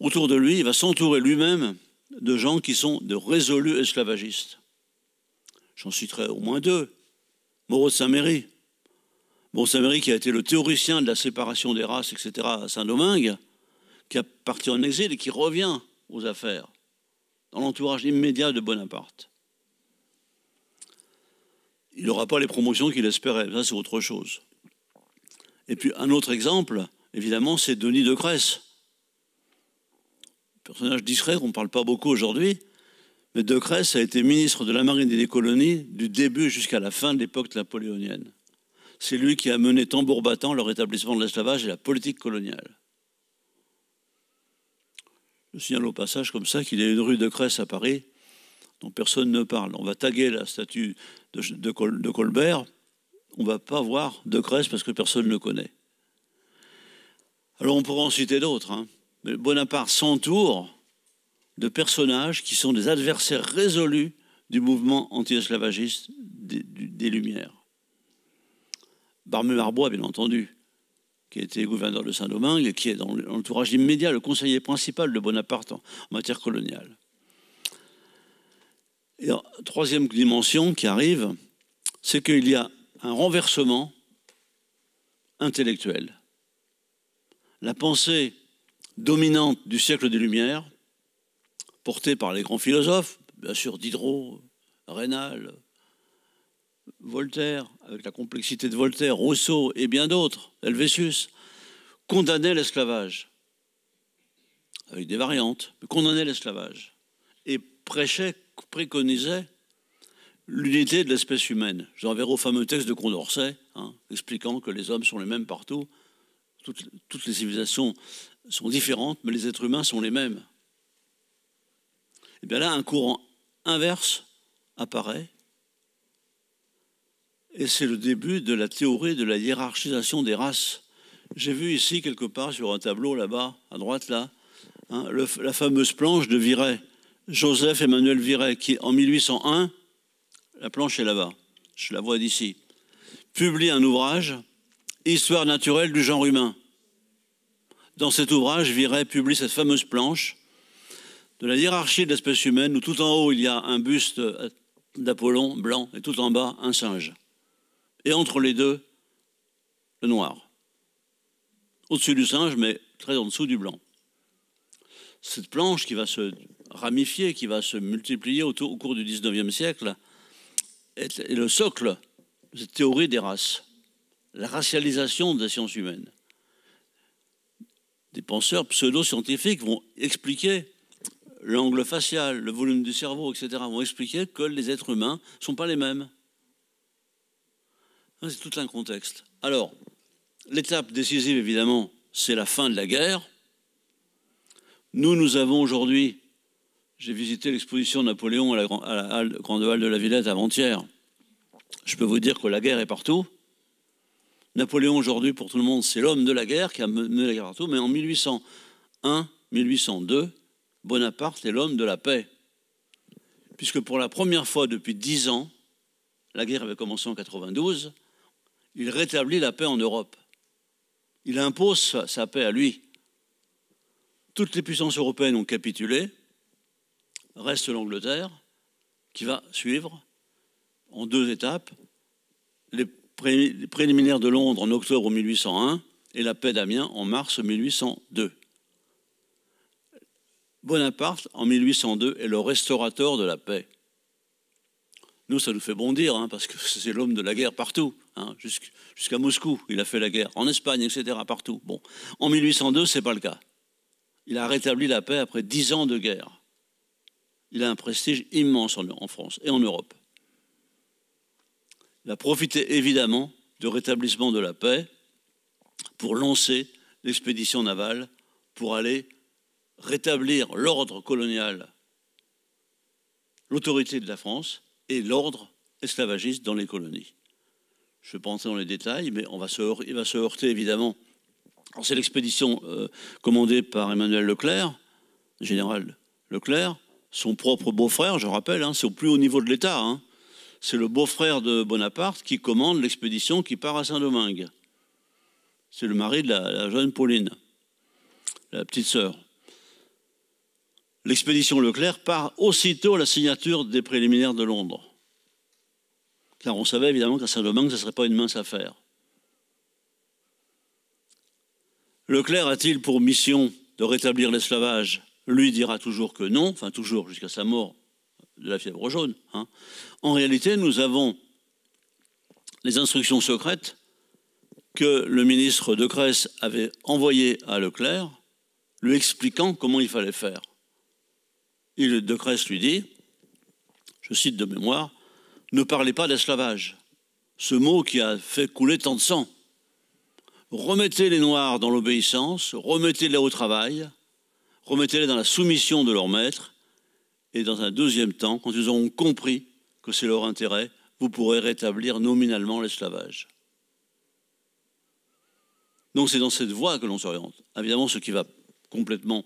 Autour de lui, il va s'entourer lui-même de gens qui sont de résolus esclavagistes. J'en citerai au moins deux. Moreau de Saint-Méry. Moreau de Saint-Méry qui a été le théoricien de la séparation des races, etc. à Saint-Domingue, qui a parti en exil et qui revient aux affaires, dans l'entourage immédiat de Bonaparte. Il n'aura pas les promotions qu'il espérait, ça c'est autre chose. Et puis un autre exemple, évidemment, c'est Denis de Cresse. Personnage discret qu'on ne parle pas beaucoup aujourd'hui, mais de Cresse a été ministre de la Marine et des Colonies du début jusqu'à la fin de l'époque napoléonienne. C'est lui qui a mené tambour battant le rétablissement de l'esclavage et la politique coloniale. Je signale au passage comme ça qu'il y a une rue de Cresse à Paris dont personne ne parle. On va taguer la statue de Colbert, on ne va pas voir de Cresse parce que personne ne le connaît. Alors on pourrait en citer d'autres, hein. Mais Bonaparte s'entoure de personnages qui sont des adversaires résolus du mouvement anti-esclavagiste des Lumières. Barbe-Marbois, bien entendu, qui était gouverneur de Saint-Domingue et qui est dans l'entourage immédiat, le conseiller principal de Bonaparte en matière coloniale. Et la troisième dimension qui arrive, c'est qu'il y a un renversement intellectuel. La pensée dominante du siècle des Lumières, portée par les grands philosophes, bien sûr Diderot, Raynal, Voltaire, avec la complexité de Voltaire, Rousseau et bien d'autres, Helvétius, condamnait l'esclavage, avec des variantes, mais condamnait l'esclavage, et préconisait l'unité de l'espèce humaine. Je renverrai au fameux texte de Condorcet, expliquant que les hommes sont les mêmes partout, toutes les civilisations sont différentes, mais les êtres humains sont les mêmes. Et bien là, un courant inverse apparaît, et c'est le début de la théorie de la hiérarchisation des races. J'ai vu ici, quelque part, sur un tableau là-bas, à droite là, la fameuse planche de Viret, Joseph Emmanuel Viret, qui en 1801, la planche est là-bas, je la vois d'ici, publie un ouvrage, Histoire naturelle du genre humain. Dans cet ouvrage, Viret publie cette fameuse planche de la hiérarchie de l'espèce humaine, où tout en haut, il y a un buste d'Apollon blanc, et tout en bas, un singe. Et entre les deux, le noir. Au-dessus du singe, mais très en dessous du blanc. Cette planche qui va se ramifier, qui va se multiplier au cours du XIXe siècle, est le socle de cette théorie des races. La racialisation des sciences humaines. Des penseurs pseudo-scientifiques vont expliquer l'angle facial, le volume du cerveau, etc., vont expliquer que les êtres humains ne sont pas les mêmes. C'est tout un contexte. Alors, l'étape décisive, évidemment, c'est la fin de la guerre. Nous avons aujourd'hui, j'ai visité l'exposition de Napoléon à la Grande Halle de la Villette avant-hier. Je peux vous dire que la guerre est partout. Napoléon, aujourd'hui, pour tout le monde, c'est l'homme de la guerre qui a mené la guerre partout. Mais en 1801, 1802, Bonaparte est l'homme de la paix. Puisque pour la première fois depuis 10 ans, la guerre avait commencé en 92, il rétablit la paix en Europe. Il impose sa paix à lui. Toutes les puissances européennes ont capitulé. Reste l'Angleterre, qui va suivre en 2 étapes. Les préliminaires de Londres en octobre 1801 et la paix d'Amiens en mars 1802. Bonaparte, en 1802, est le restaurateur de la paix. Nous, ça nous fait bondir, hein, parce que c'est l'homme de la guerre partout, hein, jusqu'à Moscou, il a fait la guerre, en Espagne, etc., partout. Bon. En 1802, ce n'est pas le cas. Il a rétabli la paix après 10 ans de guerre. Il a un prestige immense en France et en Europe. Il a profité évidemment du rétablissement de la paix pour lancer l'expédition navale, pour aller rétablir l'ordre colonial, l'autorité de la France et l'ordre esclavagiste dans les colonies. Je ne vais pas entrer dans les détails, mais il va se heurter évidemment. C'est l'expédition commandée par Emmanuel Leclerc, général Leclerc, son propre beau-frère, je rappelle, hein, c'est au plus haut niveau de l'État. Hein. C'est le beau-frère de Bonaparte qui commande l'expédition qui part à Saint-Domingue. C'est le mari de la jeune Pauline, la petite sœur. L'expédition Leclerc part aussitôt à la signature des préliminaires de Londres. Car on savait évidemment qu'à Saint-Domingue, ce ne serait pas une mince affaire. Leclerc a-t-il pour mission de rétablir l'esclavage? Lui dira toujours que non, enfin toujours jusqu'à sa mort de la fièvre jaune. Hein. En réalité, nous avons les instructions secrètes que le ministre Decrès avait envoyées à Leclerc, lui expliquant comment il fallait faire. Et Decrès lui dit, je cite de mémoire, « Ne parlez pas d'esclavage, ce mot qui a fait couler tant de sang. Remettez les Noirs dans l'obéissance, remettez-les au travail, remettez-les dans la soumission de leur maître, et dans un deuxième temps, quand ils auront compris que c'est leur intérêt, vous pourrez rétablir nominalement l'esclavage. » Donc c'est dans cette voie que l'on s'oriente. Évidemment, ce qui va complètement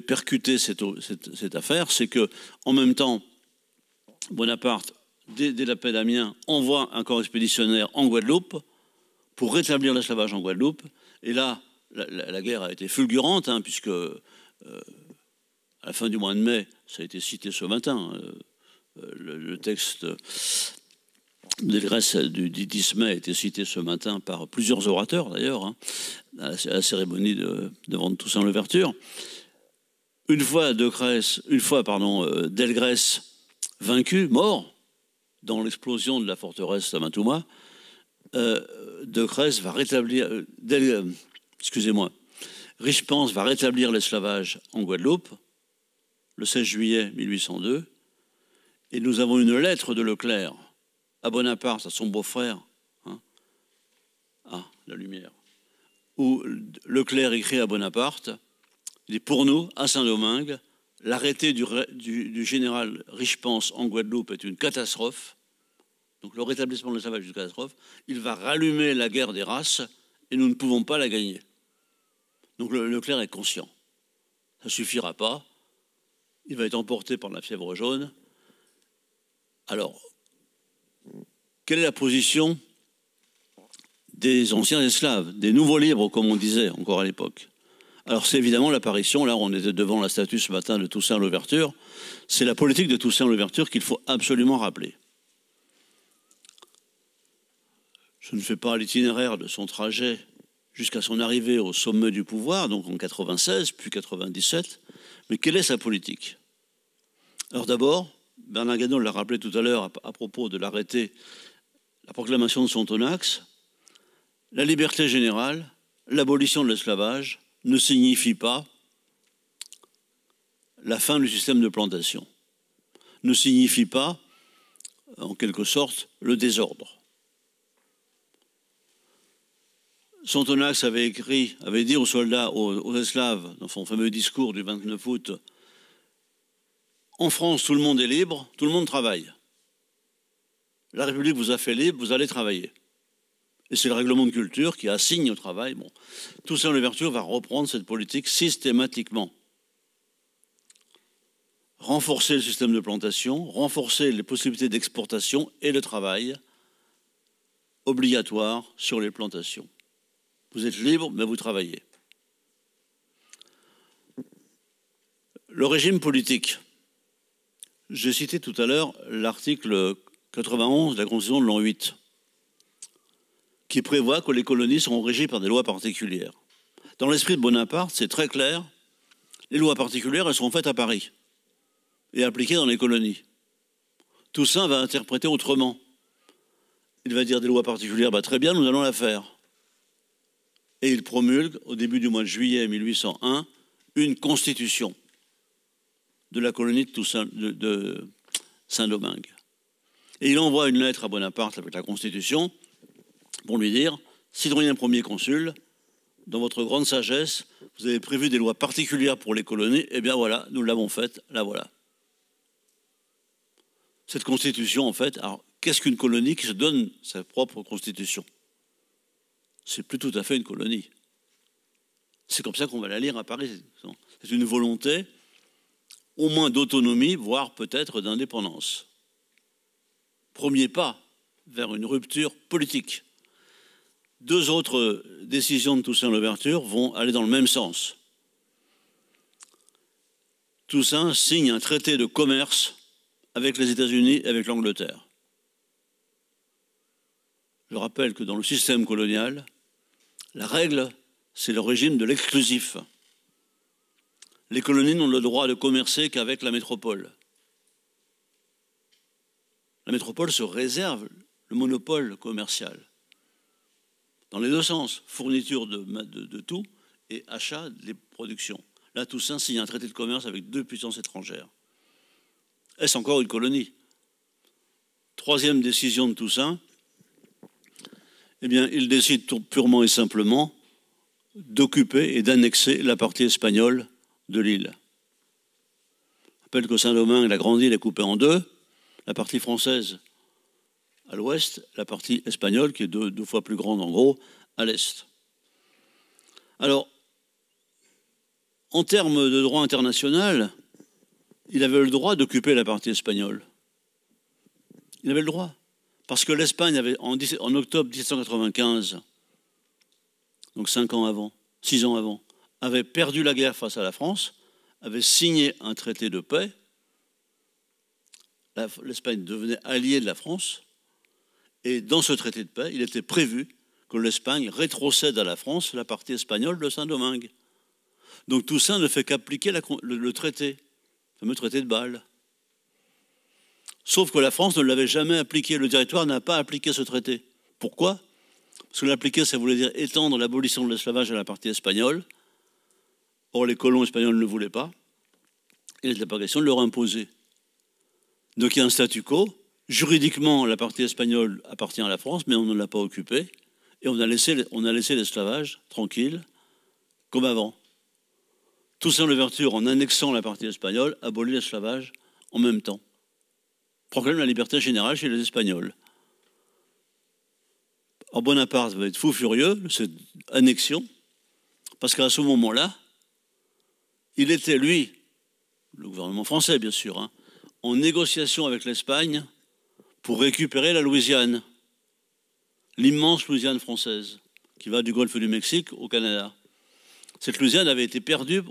percuter cette affaire, c'est que en même temps, Bonaparte, dès la paix d'Amiens, envoie un corps expéditionnaire en Guadeloupe pour rétablir l'esclavage en Guadeloupe. Et là, la guerre a été fulgurante, hein, puisque à la fin du mois de mai, ça a été cité ce matin, le texte de Grèce du 10 mai a été cité ce matin par plusieurs orateurs d'ailleurs, hein, à la cérémonie de vente Toussaint Louverture. Une fois Delgrès vaincu, mort, dans l'explosion de la forteresse Samatouma, Decrès va rétablir, Richepanse va rétablir l'esclavage en Guadeloupe le 16 juillet 1802, et nous avons une lettre de Leclerc à Bonaparte, à son beau-frère, hein, la lumière, où Leclerc écrit à Bonaparte, il dit, pour nous, à Saint-Domingue, l'arrêté du général Richepanse en Guadeloupe est une catastrophe. Donc le rétablissement de l'esclavage est une catastrophe. Il va rallumer la guerre des races et nous ne pouvons pas la gagner. Donc Leclerc est conscient. Ça ne suffira pas. Il va être emporté par la fièvre jaune. Alors, quelle est la position des anciens esclaves, des nouveaux libres, comme on disait encore à l'époque? Alors c'est évidemment l'apparition, là on était devant la statue ce matin de Toussaint Louverture, c'est la politique de Toussaint Louverture qu'il faut absolument rappeler. Je ne fais pas l'itinéraire de son trajet jusqu'à son arrivée au sommet du pouvoir, donc en 96, puis 97, mais quelle est sa politique? Alors d'abord, Bernard Ganaud l'a rappelé tout à l'heure à propos de l'arrêté, la proclamation de Sontonax, la liberté générale, l'abolition de l'esclavage ne signifie pas la fin du système de plantation, ne signifie pas, en quelque sorte, le désordre. Sontonax avait dit aux soldats, aux esclaves, dans son fameux discours du 29 août, « En France, tout le monde est libre, tout le monde travaille. La République vous a fait libre, vous allez travailler. » Et c'est le règlement de culture qui assigne au travail. Bon. Toussaint Louverture va reprendre cette politique systématiquement. Renforcer le système de plantation, renforcer les possibilités d'exportation et le travail obligatoire sur les plantations. Vous êtes libre, mais vous travaillez. Le régime politique. J'ai cité tout à l'heure l'article 91 de la Constitution de l'an 8, qui prévoit que les colonies seront régies par des lois particulières. Dans l'esprit de Bonaparte, c'est très clair, les lois particulières, elles seront faites à Paris et appliquées dans les colonies. Toussaint va interpréter autrement. Il va dire des lois particulières, bah, très bien, nous allons la faire. Et il promulgue, au début du mois de juillet 1801, une constitution de la colonie de Saint-Domingue. Et il envoie une lettre à Bonaparte avec la constitution pour lui dire, citoyen premier consul, dans votre grande sagesse, vous avez prévu des lois particulières pour les colonies, eh bien voilà, nous l'avons faite, la voilà. Cette constitution, en fait, alors qu'est-ce qu'une colonie qui se donne sa propre constitution? C'est plus tout à fait une colonie. C'est comme ça qu'on va la lire à Paris. C'est une volonté, au moins d'autonomie, voire peut-être d'indépendance. Premier pas vers une rupture politique. Deux autres décisions de Toussaint Louverture vont aller dans le même sens. Toussaint signe un traité de commerce avec les États-Unis et avec l'Angleterre. Je rappelle que dans le système colonial, la règle, c'est le régime de l'exclusif. Les colonies n'ont le droit de commercer qu'avec la métropole. La métropole se réserve le monopole commercial. Dans les deux sens, fourniture de tout et achat des productions. Là, Toussaint signe un traité de commerce avec deux puissances étrangères. Est-ce encore une colonie? Troisième décision de Toussaint, eh bien, il décide purement et simplement d'occuper et d'annexer la partie espagnole de l'île. Je rappelle que Saint-Domingue, la grande île, est coupée en deux. La partie française à l'ouest, la partie espagnole, qui est deux fois plus grande en gros, à l'est. Alors, en termes de droit international, il avait le droit d'occuper la partie espagnole. Il avait le droit. Parce que l'Espagne avait, en octobre 1795, donc 6 ans avant, avait perdu la guerre face à la France, avait signé un traité de paix. L'Espagne devenait alliée de la France. Et dans ce traité de paix, il était prévu que l'Espagne rétrocède à la France la partie espagnole de Saint-Domingue. Donc Toussaint ne fait qu'appliquer le traité, le fameux traité de Bâle. Sauf que la France ne l'avait jamais appliqué. Le Directoire n'a pas appliqué ce traité. Pourquoi? Parce que l'appliquer, ça voulait dire étendre l'abolition de l'esclavage à la partie espagnole. Or, les colons espagnols ne le voulaient pas. Il n'était pas question de leur imposer. Donc il y a un statu quo. Juridiquement, la partie espagnole appartient à la France, mais on ne l'a pas occupée. Et on a laissé l'esclavage tranquille, comme avant. Toussaint Louverture, en annexant la partie espagnole, abolit l'esclavage en même temps. Proclame la liberté générale chez les Espagnols. Alors Bonaparte va être fou furieux de cette annexion, parce qu'à ce moment-là, il était, lui, le gouvernement français bien sûr, en négociation avec l'Espagne pour récupérer la Louisiane, l'immense Louisiane française, qui va du golfe du Mexique au Canada. Cette Louisiane avait été perdue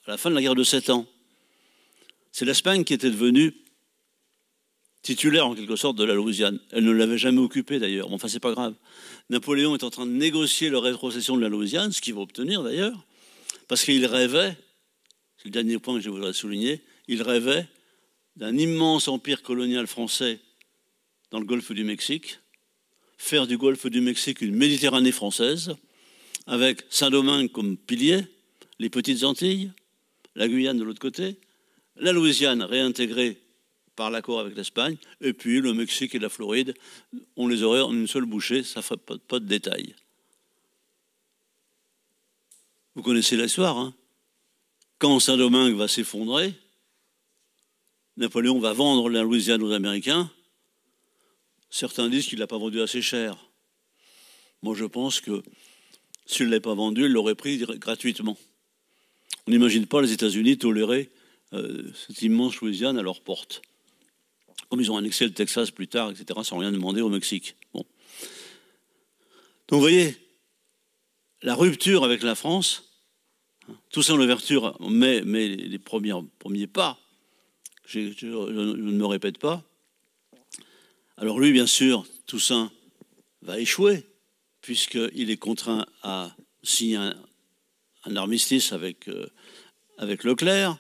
à la fin de la guerre de 7 ans. C'est l'Espagne qui était devenue titulaire en quelque sorte de la Louisiane. Elle ne l'avait jamais occupée d'ailleurs. Enfin, c'est pas grave. Napoléon est en train de négocier la rétrocession de la Louisiane, ce qu'il va obtenir d'ailleurs, parce qu'il rêvait, c'est le dernier point que je voudrais souligner, il rêvait d'un immense empire colonial français dans le golfe du Mexique, faire du golfe du Mexique une Méditerranée française, avec Saint-Domingue comme pilier, les petites Antilles, la Guyane de l'autre côté, la Louisiane réintégrée par l'accord avec l'Espagne, et puis le Mexique et la Floride, on les aurait en une seule bouchée, ça ne fait pas de détails. Vous connaissez l'histoire, hein? Quand Saint-Domingue va s'effondrer, Napoléon va vendre la Louisiane aux Américains. Certains disent qu'il ne l'a pas vendu assez cher. Moi, je pense que s'il ne l'avait pas vendu, il l'aurait pris gratuitement. On n'imagine pas les États-Unis tolérer cette immense Louisiane à leur porte. Comme ils ont annexé le Texas plus tard, etc., sans rien demander au Mexique. Bon. Donc vous voyez, la rupture avec la France, Toussaint Louverture met les premiers pas, je ne me répète pas. Alors lui, bien sûr, Toussaint va échouer, puisqu'il est contraint à signer un armistice avec Leclerc.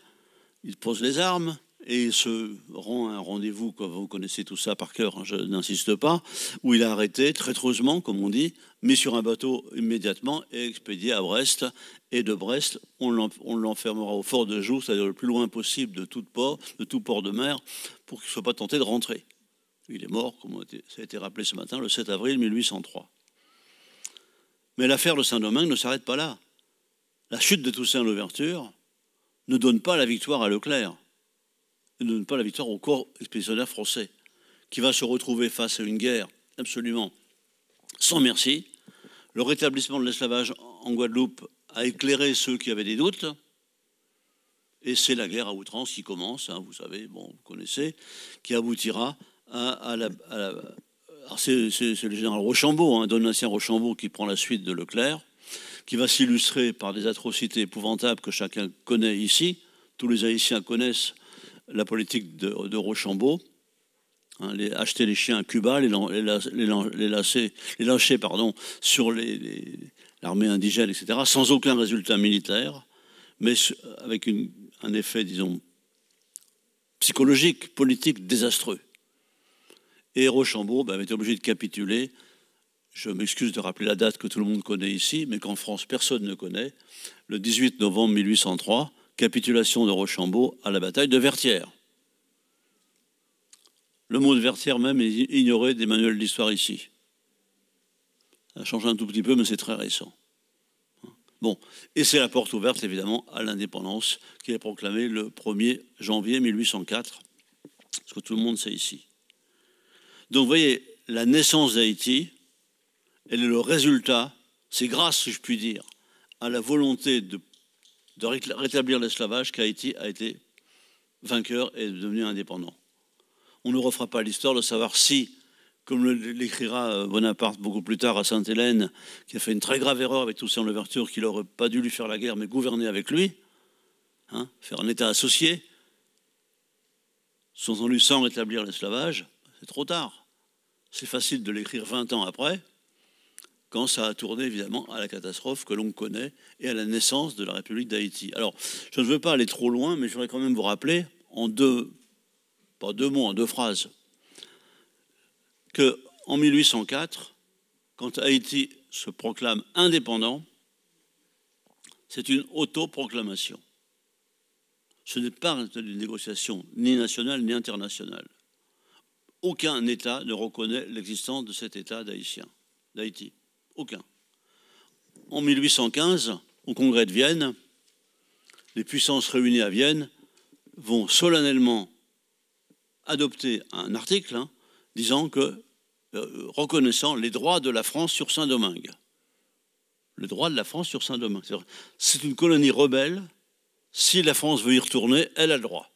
Il pose les armes et il se rend à un rendez-vous, vous connaissez tout ça par cœur, hein, je n'insiste pas, où il est arrêté traîtreusement, comme on dit, mis sur un bateau immédiatement et expédié à Brest. Et de Brest, on l'enfermera au fort de Joux, c'est-à-dire le plus loin possible de tout port de mer, pour qu'il ne soit pas tenté de rentrer. Il est mort, comme ça a été rappelé ce matin, le 7 avril 1803. Mais l'affaire de Saint-Domingue ne s'arrête pas là. La chute de Toussaint Louverture ne donne pas la victoire à Leclerc, ne donne pas la victoire au corps expéditionnaire français, qui va se retrouver face à une guerre absolument sans merci. Le rétablissement de l'esclavage en Guadeloupe a éclairé ceux qui avaient des doutes, et c'est la guerre à outrance qui commence, hein, vous savez, bon, vous connaissez, qui aboutira c'est le général Rochambeau, hein, Donatien Rochambeau, qui prend la suite de Leclerc, qui va s'illustrer par des atrocités épouvantables que chacun connaît ici. Tous les Haïtiens connaissent la politique de Rochambeau. Hein, acheter les chiens à Cuba, les lâcher sur l'armée indigène, etc., sans aucun résultat militaire, mais avec un effet, disons, psychologique, politique désastreux. Et Rochambeau était obligé de capituler. Je m'excuse de rappeler la date que tout le monde connaît ici, mais qu'en France, personne ne connaît. Le 18 novembre 1803, capitulation de Rochambeau à la bataille de Vertières. Le mot de Vertières même est ignoré des manuels d'histoire ici. Ça change un tout petit peu, mais c'est très récent. Bon, et c'est la porte ouverte, évidemment, à l'indépendance qui est proclamée le 1er janvier 1804, ce que tout le monde sait ici. Donc, vous voyez, la naissance d'Haïti, elle est le résultat, c'est grâce, si je puis dire, à la volonté de rétablir l'esclavage qu'Haïti a été vainqueur et devenu indépendant. On ne refera pas l'histoire de savoir si, comme l'écrira Bonaparte beaucoup plus tard à Sainte-Hélène, qui a fait une très grave erreur avec Toussaint Louverture, qu'il n'aurait pas dû lui faire la guerre, mais gouverner avec lui, hein, faire un État associé, sans rétablir l'esclavage, c'est trop tard. C'est facile de l'écrire 20 ans après, quand ça a tourné évidemment à la catastrophe que l'on connaît et à la naissance de la République d'Haïti. Alors, je ne veux pas aller trop loin, mais je voudrais quand même vous rappeler en deux phrases, qu'en 1804, quand Haïti se proclame indépendant, c'est une autoproclamation. Ce n'est pas une négociation ni nationale ni internationale. Aucun État ne reconnaît l'existence de cet État d'Haïti. Aucun. En 1815, au Congrès de Vienne, les puissances réunies à Vienne vont solennellement adopter un article disant que reconnaissant les droits de la France sur Saint-Domingue. Le droit de la France sur Saint-Domingue. C'est une colonie rebelle. Si la France veut y retourner, elle a le droit.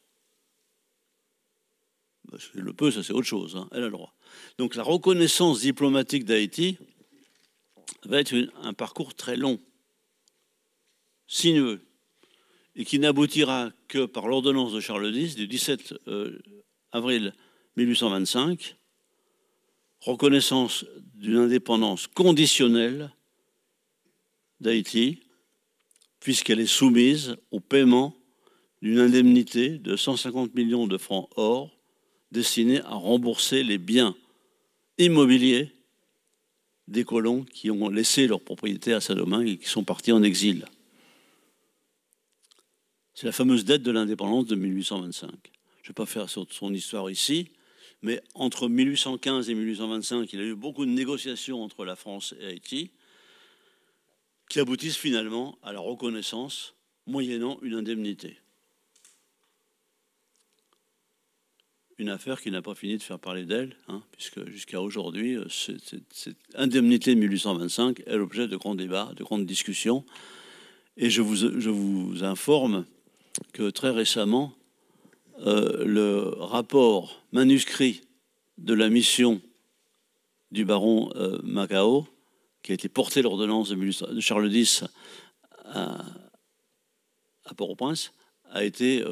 Le peut, ça c'est autre chose. Elle a le droit. Donc la reconnaissance diplomatique d'Haïti va être un parcours très long, sinueux, et qui n'aboutira que par l'ordonnance de Charles X du 17 avril 1825, reconnaissance d'une indépendance conditionnelle d'Haïti, puisqu'elle est soumise au paiement d'une indemnité de 150 millions de francs or destinée à rembourser les biens immobiliers des colons qui ont laissé leur propriété à Saint-Domingue et qui sont partis en exil. C'est la fameuse dette de l'indépendance de 1825. Je ne vais pas faire son histoire ici, mais entre 1815 et 1825, il y a eu beaucoup de négociations entre la France et Haïti qui aboutissent finalement à la reconnaissance moyennant une indemnité. Une affaire qui n'a pas fini de faire parler d'elle, puisque jusqu'à aujourd'hui, cette indemnité de 1825 est l'objet de grands débats, de grandes discussions. Et je vous informe que très récemment, le rapport manuscrit de la mission du baron Macao, qui a été porté l'ordonnance de Charles X à Port-au-Prince, a été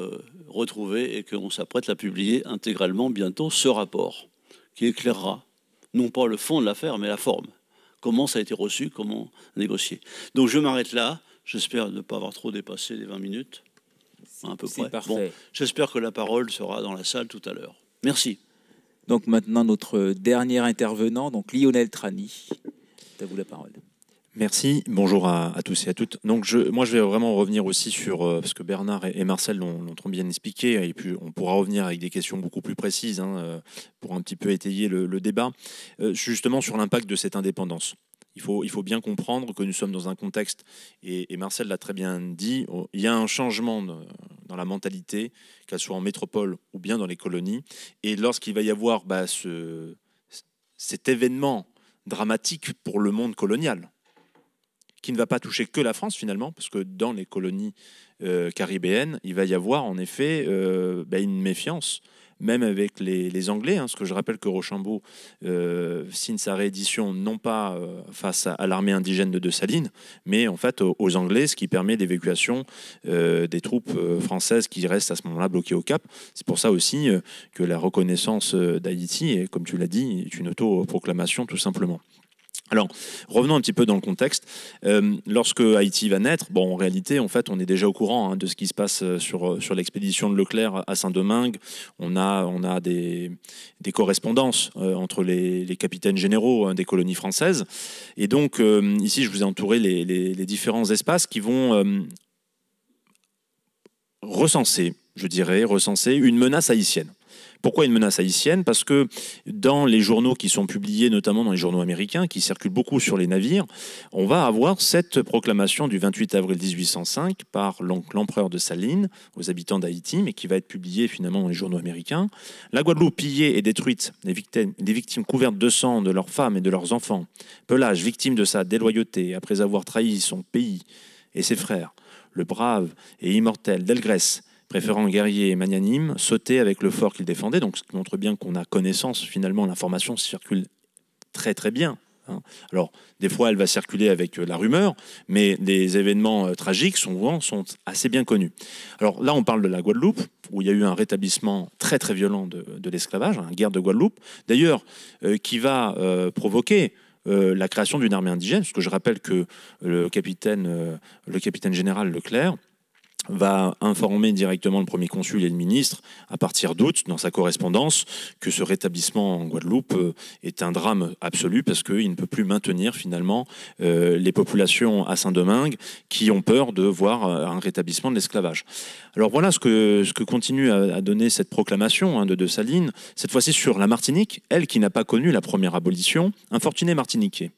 retrouvé et qu'on s'apprête à publier intégralement bientôt ce rapport qui éclairera non pas le fond de l'affaire mais la forme. Comment ça a été reçu, comment négocier. Donc je m'arrête là. J'espère ne pas avoir trop dépassé les 20 minutes. à peu C'est près. parfait. Bon, j'espère que la parole sera dans la salle tout à l'heure. Merci. Donc maintenant, notre dernier intervenant, donc Lionel Trani. À vous la parole. Merci, bonjour à tous et à toutes. Donc moi je vais vraiment revenir aussi sur, parce que Bernard et Marcel l'ont trop bien expliqué, et puis on pourra revenir avec des questions beaucoup plus précises pour un petit peu étayer le débat, justement sur l'impact de cette indépendance. Il faut bien comprendre que nous sommes dans un contexte, et Marcel l'a très bien dit, il y a un changement dans la mentalité, qu'elle soit en métropole ou bien dans les colonies, et lorsqu'il va y avoir cet événement dramatique pour le monde colonial, qui ne va pas toucher que la France finalement, parce que dans les colonies caribéennes, il va y avoir en effet une méfiance, même avec les Anglais, parce que je rappelle que Rochambeau signe sa réédition non pas face à l'armée indigène de Dessalines, mais en fait aux Anglais, ce qui permet l'évacuation des troupes françaises qui restent à ce moment-là bloquées au Cap. C'est pour ça aussi que la reconnaissance d'Haïti, comme tu l'as dit, est une autoproclamation tout simplement. Alors, revenons un petit peu dans le contexte. Lorsque Haïti va naître, en réalité, en fait, on est déjà au courant de ce qui se passe sur l'expédition de Leclerc à Saint-Domingue. On a des correspondances entre les capitaines généraux des colonies françaises. Et donc, ici, je vous ai entouré les différents espaces qui vont recenser une menace haïtienne. Pourquoi une menace haïtienne ? Parce que dans les journaux qui sont publiés, notamment dans les journaux américains, qui circulent beaucoup sur les navires, on va avoir cette proclamation du 28 avril 1805 par l'empereur de Salines aux habitants d'Haïti, mais qui va être publiée finalement dans les journaux américains. La Guadeloupe pillée et détruite, des victimes couvertes de sang de leurs femmes et de leurs enfants. Pelage, victime de sa déloyauté, après avoir trahi son pays et ses frères. Le brave et immortel Delgrès, préférant guerrier et magnanime, sauter avec le fort qu'il défendait. Donc, ce qui montre bien qu'on a connaissance, finalement, l'information circule très très bien. Alors, des fois, elle va circuler avec la rumeur, mais les événements tragiques souvent sont assez bien connus. Alors là, on parle de la Guadeloupe, où il y a eu un rétablissement très très violent de l'esclavage, la guerre de Guadeloupe, d'ailleurs, qui va provoquer la création d'une armée indigène, parce que je rappelle que le capitaine général Leclerc va informer directement le premier consul et le ministre à partir d'août dans sa correspondance que ce rétablissement en Guadeloupe est un drame absolu parce qu'il ne peut plus maintenir finalement les populations à Saint-Domingue qui ont peur de voir un rétablissement de l'esclavage. Alors voilà ce que continue à donner cette proclamation de Dessalines, cette fois-ci sur la Martinique, elle qui n'a pas connu la première abolition, infortuné martiniquais.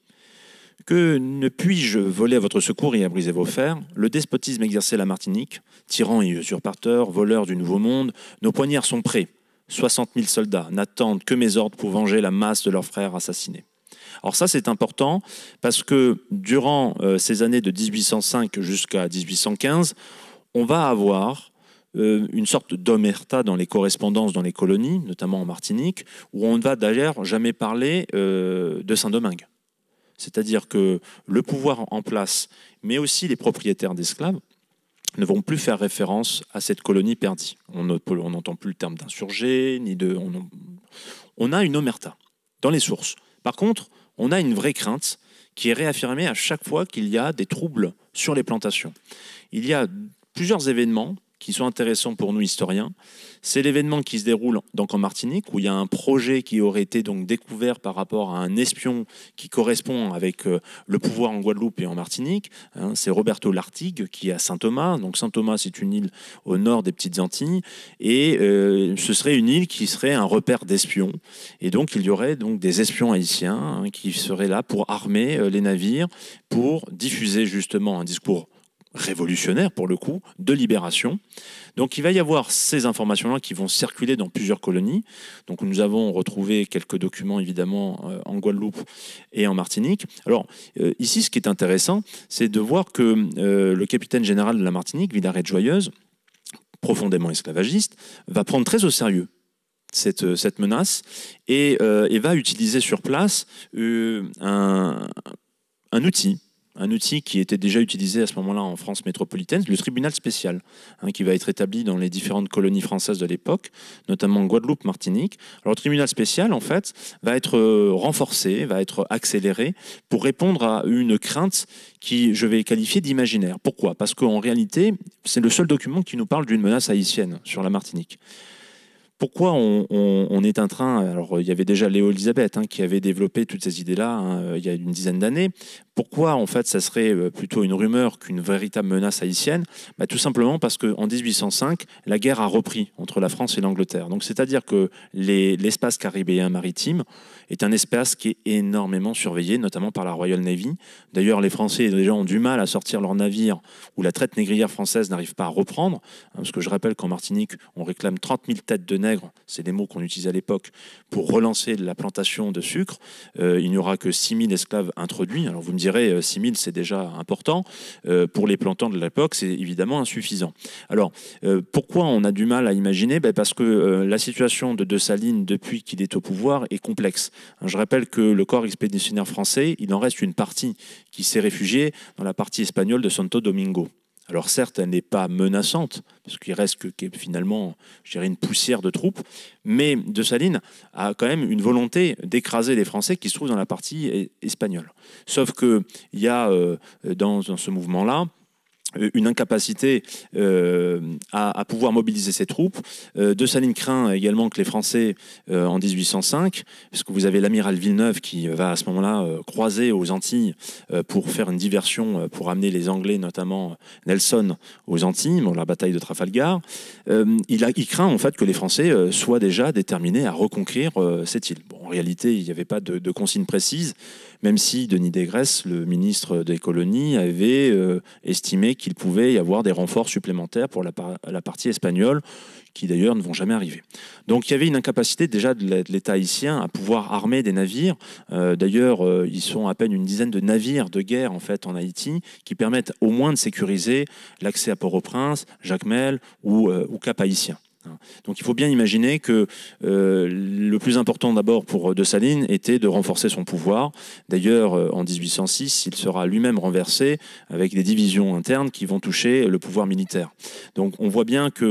Que ne puis-je voler à votre secours et à briser vos fers ? Le despotisme exercé à la Martinique, tyran et usurpateur, voleur du Nouveau Monde, nos poignards sont prêts. 60 000 soldats n'attendent que mes ordres pour venger la masse de leurs frères assassinés. Alors ça, c'est important parce que durant ces années de 1805 jusqu'à 1815, on va avoir une sorte d'omerta dans les correspondances dans les colonies, notamment en Martinique, où on ne va d'ailleurs jamais parler de Saint-Domingue. C'est-à-dire que le pouvoir en place, mais aussi les propriétaires d'esclaves, ne vont plus faire référence à cette colonie perdue. On n'entend plus le terme d'insurgé, on a une omerta dans les sources. Par contre, on a une vraie crainte qui est réaffirmée à chaque fois qu'il y a des troubles sur les plantations. Il y a plusieurs événements qui sont intéressants pour nous historiens. C'est l'événement qui se déroule donc en Martinique, où il y a un projet qui aurait été donc découvert par rapport à un espion qui correspond avec le pouvoir en Guadeloupe et en Martinique. C'est Roberto Lartigue qui est à Saint-Thomas. Donc Saint-Thomas, c'est une île au nord des Petites Antilles, et ce serait une île qui serait un repère d'espions. Et donc il y aurait donc des espions haïtiens qui seraient là pour armer les navires, pour diffuser justement un discours révolutionnaire pour le coup, de libération. Donc il va y avoir ces informations-là qui vont circuler dans plusieurs colonies. Donc nous avons retrouvé quelques documents évidemment en Guadeloupe et en Martinique. Alors ici, ce qui est intéressant, c'est de voir que le capitaine général de la Martinique, Villaret-Joyeuse, profondément esclavagiste, va prendre très au sérieux cette menace et va utiliser sur place un outil un outil qui était déjà utilisé à ce moment-là en France métropolitaine, le tribunal spécial, qui va être établi dans les différentes colonies françaises de l'époque, notamment Guadeloupe, Martinique. Alors le tribunal spécial, en fait, va être renforcé, va être accéléré pour répondre à une crainte qui, je vais qualifier d'imaginaire. Pourquoi? Parce qu'en réalité, c'est le seul document qui nous parle d'une menace haïtienne sur la Martinique. Pourquoi on est en train... Alors, il y avait déjà Léo Elisabeth qui avait développé toutes ces idées-là il y a une dizaine d'années. Pourquoi, en fait, ça serait plutôt une rumeur qu'une véritable menace haïtienne? Tout simplement parce qu'en 1805, la guerre a repris entre la France et l'Angleterre. Donc, c'est-à-dire que l'espace caribéen maritime est un espace qui est énormément surveillé, notamment par la Royal Navy. D'ailleurs, les Français déjà ont du mal à sortir leurs navires où la traite négrière française n'arrive pas à reprendre. Parce que je rappelle qu'en Martinique, on réclame 30 000 têtes de nègres, c'est des mots qu'on utilisait à l'époque, pour relancer la plantation de sucre. Il n'y aura que 6 000 esclaves introduits. Alors vous me direz, 6 000 c'est déjà important. Pour les plantants de l'époque, c'est évidemment insuffisant. Alors, pourquoi on a du mal à imaginer? Parce que la situation de Dessalines, depuis qu'il est au pouvoir, est complexe. Je rappelle que le corps expéditionnaire français, il en reste une partie qui s'est réfugiée dans la partie espagnole de Santo Domingo. Alors certes, elle n'est pas menaçante, parce qu'il reste que finalement, je dirais, une poussière de troupes, mais Dessalines a quand même une volonté d'écraser les Français qui se trouvent dans la partie espagnole. Sauf qu'il y a dans ce mouvement-là une incapacité à pouvoir mobiliser ses troupes. Dessalines craint également que les Français, en 1805, parce que vous avez l'amiral Villeneuve qui va à ce moment-là croiser aux Antilles pour faire une diversion, pour amener les Anglais, notamment Nelson, aux Antilles, dans la bataille de Trafalgar. Il craint en fait que les Français soient déjà déterminés à reconquérir cette île. Bon, en réalité, il n'y avait pas de consigne précise, même si Denis Degresse, le ministre des colonies, avait estimé qu'il pouvait y avoir des renforts supplémentaires pour la partie espagnole, qui d'ailleurs ne vont jamais arriver. Donc il y avait une incapacité déjà de l'État haïtien à pouvoir armer des navires. D'ailleurs, ils sont à peine une dizaine de navires de guerre en fait en Haïti qui permettent au moins de sécuriser l'accès à Port-au-Prince, Jacmel ou Cap-Haïtien. Donc il faut bien imaginer que le plus important d'abord pour Dessalines était de renforcer son pouvoir. D'ailleurs, en 1806, il sera lui-même renversé avec des divisions internes qui vont toucher le pouvoir militaire. Donc on voit bien que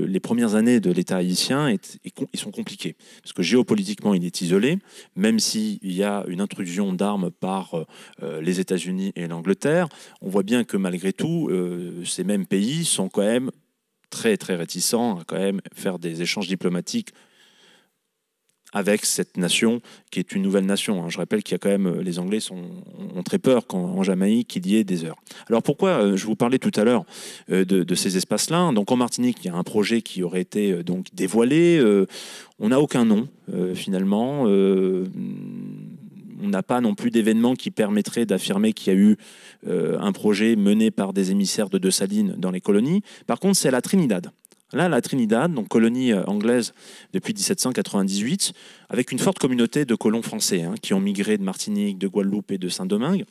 les premières années de l'État haïtien ils sont compliquées. Parce que géopolitiquement, il est isolé, même s'il y a une intrusion d'armes par les États-Unis et l'Angleterre. On voit bien que malgré tout, ces mêmes pays sont quand même très très réticent à quand même faire des échanges diplomatiques avec cette nation qui est une nouvelle nation. Je rappelle qu'il y a quand même, les Anglais ont très peur qu'en Jamaïque il y ait des heurts. Alors pourquoi je vous parlais tout à l'heure de ces espaces-là? Donc en Martinique, il y a un projet qui aurait été donc dévoilé. On n'a aucun nom finalement. On n'a pas non plus d'événements qui permettraient d'affirmer qu'il y a eu un projet mené par des émissaires de Dessalines dans les colonies. Par contre, c'est à la Trinidad. Là, la Trinidad, donc colonie anglaise depuis 1798, avec une forte communauté de colons français qui ont migré de Martinique, de Guadeloupe et de Saint-Domingue.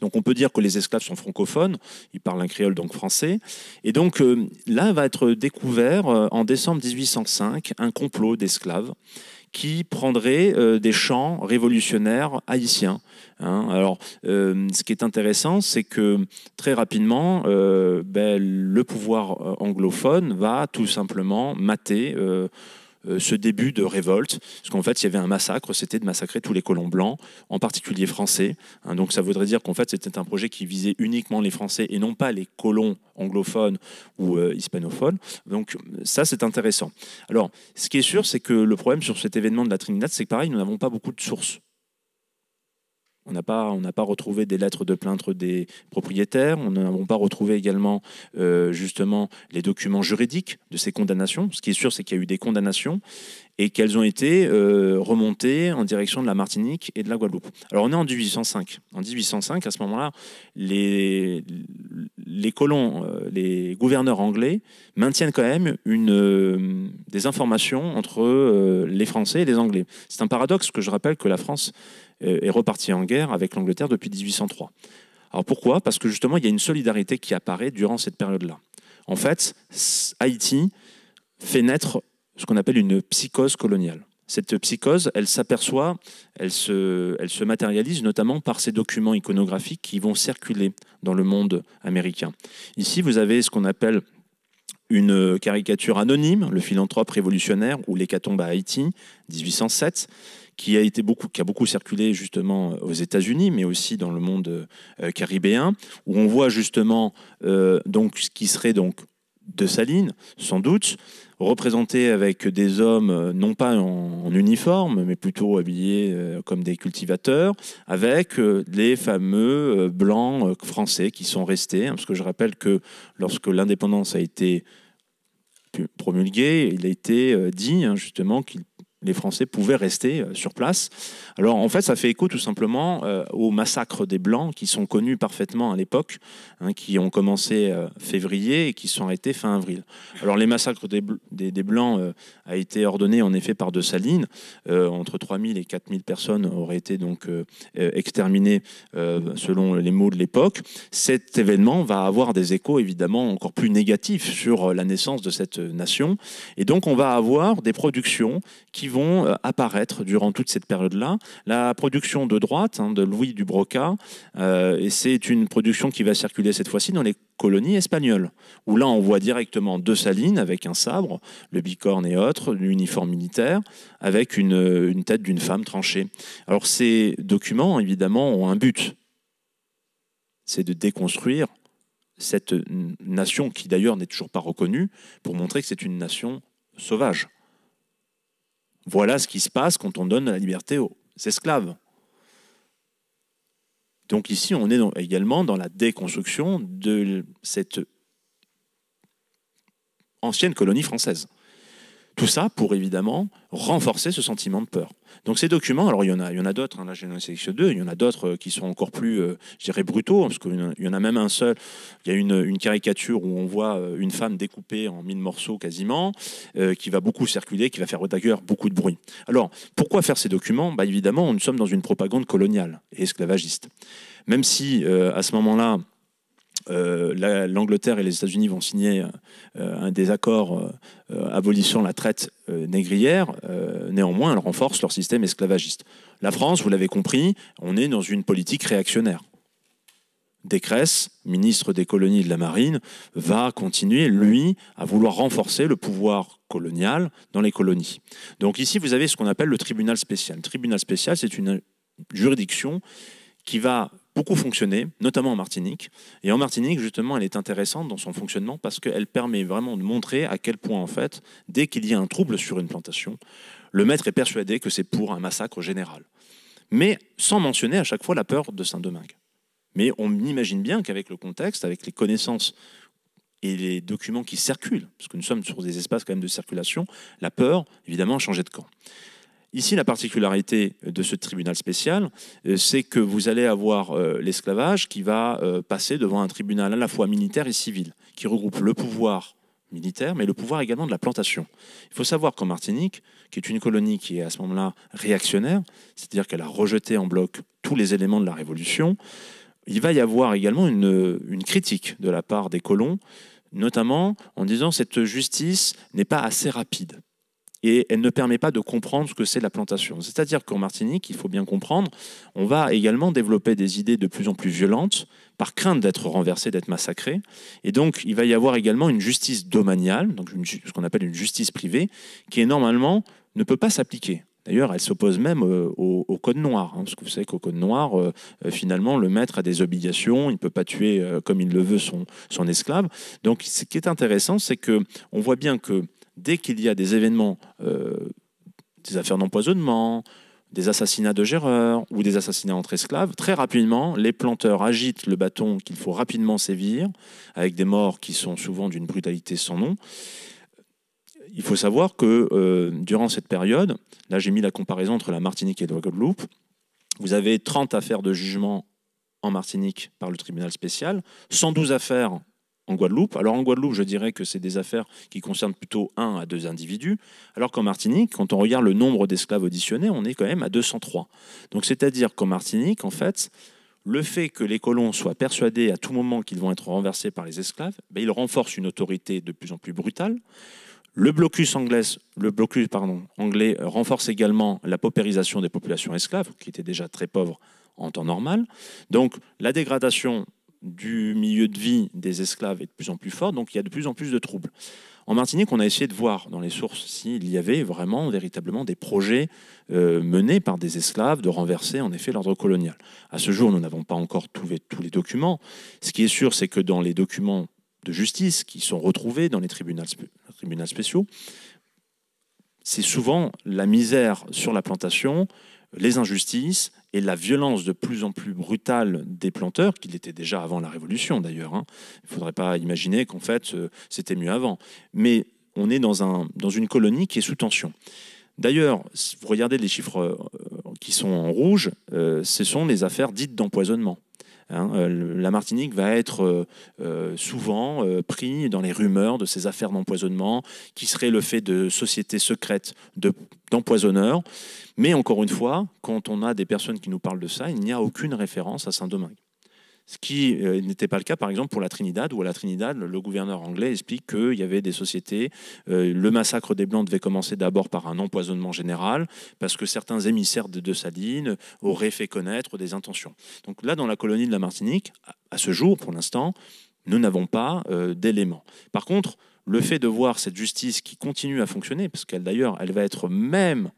Donc on peut dire que les esclaves sont francophones, ils parlent un créole donc français. Et donc là va être découvert en décembre 1805 un complot d'esclaves qui prendrait des chants révolutionnaires haïtiens. Alors, ce qui est intéressant, c'est que très rapidement, le pouvoir anglophone va tout simplement mater ce début de révolte, parce qu'en fait, il y avait un massacre, c'était de massacrer tous les colons blancs, en particulier français. Donc ça voudrait dire qu'en fait, c'était un projet qui visait uniquement les Français et non pas les colons anglophones ou hispanophones. Donc ça, c'est intéressant. Alors, ce qui est sûr, c'est que le problème sur cet événement de la Trinidad, c'est que pareil, nous n'avons pas beaucoup de sources. On n'a pas retrouvé des lettres de plainte des propriétaires. On n'a pas retrouvé également justement les documents juridiques de ces condamnations. Ce qui est sûr, c'est qu'il y a eu des condamnations et qu'elles ont été remontées en direction de la Martinique et de la Guadeloupe. Alors on est en 1805. En 1805, à ce moment-là, les colons, les gouverneurs anglais maintiennent quand même des informations entre les Français et les Anglais. C'est un paradoxe que je rappelle que la France est reparti en guerre avec l'Angleterre depuis 1803. Alors pourquoi? Parce que justement, il y a une solidarité qui apparaît durant cette période-là. En fait, Haïti fait naître ce qu'on appelle une psychose coloniale. Cette psychose, elle s'aperçoit, elle se matérialise notamment par ces documents iconographiques qui vont circuler dans le monde américain. Ici, vous avez ce qu'on appelle une caricature anonyme, le philanthrope révolutionnaire ou l'hécatombe à Haïti, 1807, qui a beaucoup circulé justement aux États-Unis, mais aussi dans le monde caribéen, où on voit justement donc ce qui serait donc Dessalines, sans doute, représenté avec des hommes non pas en uniforme, mais plutôt habillés comme des cultivateurs, avec les fameux blancs français qui sont restés. Parce que je rappelle que lorsque l'indépendance a été promulguée, il a été dit justement que les Français pouvaient rester sur place. Alors en fait, ça fait écho tout simplement aux massacres des Blancs qui sont connus parfaitement à l'époque, qui ont commencé février et qui sont arrêtés fin avril. Alors les massacres des Blancs a été ordonné en effet par Dessalines. Entre 3000 et 4000 personnes auraient été donc exterminées selon les mots de l'époque. Cet événement va avoir des échos évidemment encore plus négatifs sur la naissance de cette nation. Et donc on va avoir des productions qui vont apparaître durant toute cette période-là. La production de droite de Louis du Broca, et c'est une production qui va circuler cette fois-ci dans les colonies espagnoles, où là on voit directement Dessalines avec un sabre, le bicorne et autres, l'uniforme militaire, avec une tête d'une femme tranchée. Alors ces documents, évidemment, ont un but, c'est de déconstruire cette nation qui d'ailleurs n'est toujours pas reconnue, pour montrer que c'est une nation sauvage. Voilà ce qui se passe quand on donne la liberté aux esclaves. Donc ici, on est également dans la déconstruction de cette ancienne colonie française. Tout ça pour évidemment renforcer ce sentiment de peur. Donc ces documents, alors il y en a d'autres, là j'en ai sélectionné 2, il y en a d'autres qui sont encore plus, je dirais, brutaux, parce qu'il y en a même un seul, il y a une caricature où on voit une femme découpée en 1000 morceaux quasiment, qui va beaucoup circuler, qui va faire d'ailleurs beaucoup de bruit. Alors, pourquoi faire ces documents ? Évidemment, nous sommes dans une propagande coloniale et esclavagiste. Même si, à ce moment-là, l'Angleterre et les États-Unis vont signer des accords abolissant la traite négrière, néanmoins, elles renforcent leur système esclavagiste. La France, vous l'avez compris, on est dans une politique réactionnaire. Pécresse, ministre des colonies et de la marine, va continuer, lui, à vouloir renforcer le pouvoir colonial dans les colonies. Donc ici, vous avez ce qu'on appelle le tribunal spécial. Le tribunal spécial, c'est une juridiction qui va beaucoup fonctionner, notamment en Martinique. Et en Martinique, justement, elle est intéressante dans son fonctionnement parce qu'elle permet vraiment de montrer à quel point, en fait, dès qu'il y a un trouble sur une plantation, le maître est persuadé que c'est pour un massacre général. Mais sans mentionner à chaque fois la peur de Saint-Domingue. Mais on imagine bien qu'avec le contexte, avec les connaissances et les documents qui circulent, parce que nous sommes sur des espaces quand même de circulation, la peur, évidemment, a changé de camp. Ici, la particularité de ce tribunal spécial, c'est que vous allez avoir l'esclavage qui va passer devant un tribunal à la fois militaire et civil, qui regroupe le pouvoir militaire, mais le pouvoir également de la plantation. Il faut savoir qu'en Martinique, qui est une colonie qui est à ce moment-là réactionnaire, c'est-à-dire qu'elle a rejeté en bloc tous les éléments de la Révolution, il va y avoir également une critique de la part des colons, notamment en disant que cette justice n'est pas assez rapide. Et elle ne permet pas de comprendre ce que c'est la plantation. C'est-à-dire qu'en Martinique, il faut bien comprendre, on va également développer des idées de plus en plus violentes, par crainte d'être renversé, d'être massacré. Et donc, il va y avoir également une justice domaniale, donc ce qu'on appelle une justice privée, qui est normalement ne peut pas s'appliquer. D'ailleurs, elle s'oppose même au Code noir, parce que vous savez qu'au Code noir, finalement, le maître a des obligations, il ne peut pas tuer comme il le veut son esclave. Donc, ce qui est intéressant, c'est qu'on voit bien que dès qu'il y a des événements, des affaires d'empoisonnement, des assassinats de géreurs ou des assassinats entre esclaves, très rapidement, les planteurs agitent le bâton qu'il faut rapidement sévir, avec des morts qui sont souvent d'une brutalité sans nom. Il faut savoir que durant cette période, là j'ai mis la comparaison entre la Martinique et la Guadeloupe, vous avez 30 affaires de jugement en Martinique par le tribunal spécial, 112 affaires en Guadeloupe. Alors en Guadeloupe, je dirais que c'est des affaires qui concernent plutôt 1 à 2 individus, alors qu'en Martinique, quand on regarde le nombre d'esclaves auditionnés, on est quand même à 203. Donc c'est-à-dire qu'en Martinique, en fait, le fait que les colons soient persuadés à tout moment qu'ils vont être renversés par les esclaves, il renforce une autorité de plus en plus brutale. Le blocus anglais renforce également la paupérisation des populations esclaves, qui étaient déjà très pauvres en temps normal. Donc la dégradation du milieu de vie des esclaves est de plus en plus forte, donc il y a de plus en plus de troubles. En Martinique, on a essayé de voir dans les sources s'il y avait vraiment, véritablement, des projets menés par des esclaves de renverser en effet l'ordre colonial. À ce jour, nous n'avons pas encore trouvé tous les documents. Ce qui est sûr, c'est que dans les documents de justice qui sont retrouvés dans les tribunaux spéciaux, c'est souvent la misère sur la plantation, les injustices et la violence de plus en plus brutale des planteurs, qu'il était déjà avant la Révolution d'ailleurs. Il ne faudrait pas imaginer qu'en fait c'était mieux avant. Mais on est dans une colonie qui est sous tension. D'ailleurs, si vous regardez les chiffres qui sont en rouge, ce sont les affaires dites d'empoisonnement. La Martinique va être souvent pris dans les rumeurs de ces affaires d'empoisonnement qui seraient le fait de sociétés secrètes d'empoisonneurs. Mais encore une fois, quand on a des personnes qui nous parlent de ça, il n'y a aucune référence à Saint-Domingue. Ce qui n'était pas le cas, par exemple, pour la Trinidad, où à la Trinidad, le gouverneur anglais explique qu'il y avait des sociétés. Le massacre des Blancs devait commencer d'abord par un empoisonnement général, parce que certains émissaires de Dessalines auraient fait connaître des intentions. Donc là, dans la colonie de la Martinique, à ce jour, pour l'instant, nous n'avons pas d'éléments. Par contre, le fait de voir cette justice qui continue à fonctionner, parce qu'elle d'ailleurs, elle va être même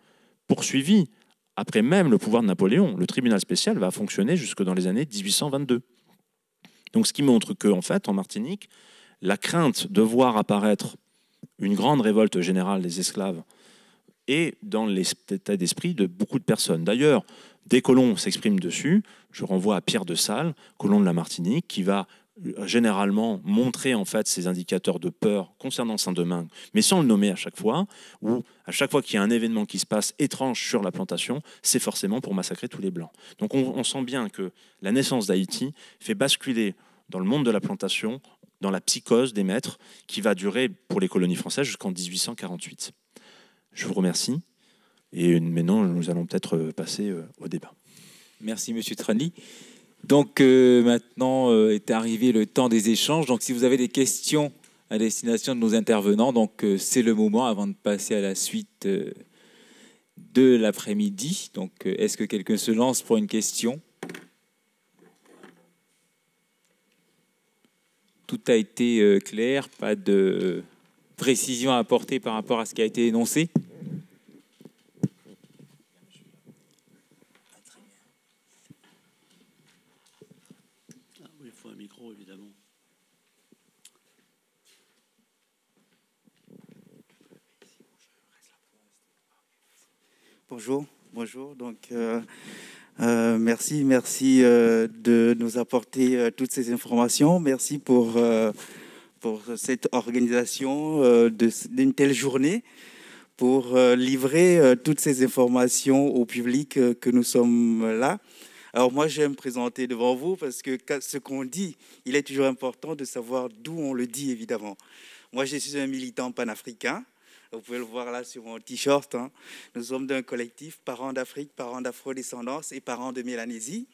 poursuivie après même le pouvoir de Napoléon, le tribunal spécial va fonctionner jusque dans les années 1822. Donc, ce qui montre qu'en fait, en Martinique, la crainte de voir apparaître une grande révolte générale des esclaves est dans l'état d'esprit de beaucoup de personnes. D'ailleurs, des colons s'expriment dessus. Je renvoie à Pierre de Sales, colon de la Martinique, qui va généralement montrer en fait ces indicateurs de peur concernant Saint-Domingue, mais sans le nommer à chaque fois, ou à chaque fois qu'il y a un événement qui se passe étrange sur la plantation, c'est forcément pour massacrer tous les Blancs. Donc on sent bien que la naissance d'Haïti fait basculer dans le monde de la plantation, dans la psychose des maîtres, qui va durer pour les colonies françaises jusqu'en 1848. Je vous remercie, et maintenant nous allons peut-être passer au débat. Merci Monsieur Trani. Donc maintenant est arrivé le temps des échanges. Donc si vous avez des questions à destination de nos intervenants, donc c'est le moment avant de passer à la suite de l'après-midi. Donc est-ce que quelqu'un se lance pour une question? Tout a été clair, pas de précision à apporter par rapport à ce qui a été énoncé? Évidemment. Bonjour. Donc, merci de nous apporter toutes ces informations. Merci pour cette organisation d'une telle journée, pour livrer toutes ces informations au public que nous sommes là. Alors moi, je vais me présenter devant vous parce que ce qu'on dit, il est toujours important de savoir d'où on le dit, évidemment. Moi, je suis un militant panafricain. Vous pouvez le voir là sur mon t-shirt. Nous sommes d'un collectif Parents d'Afrique, Parents d'Afro-descendance et Parents de Mélanésie.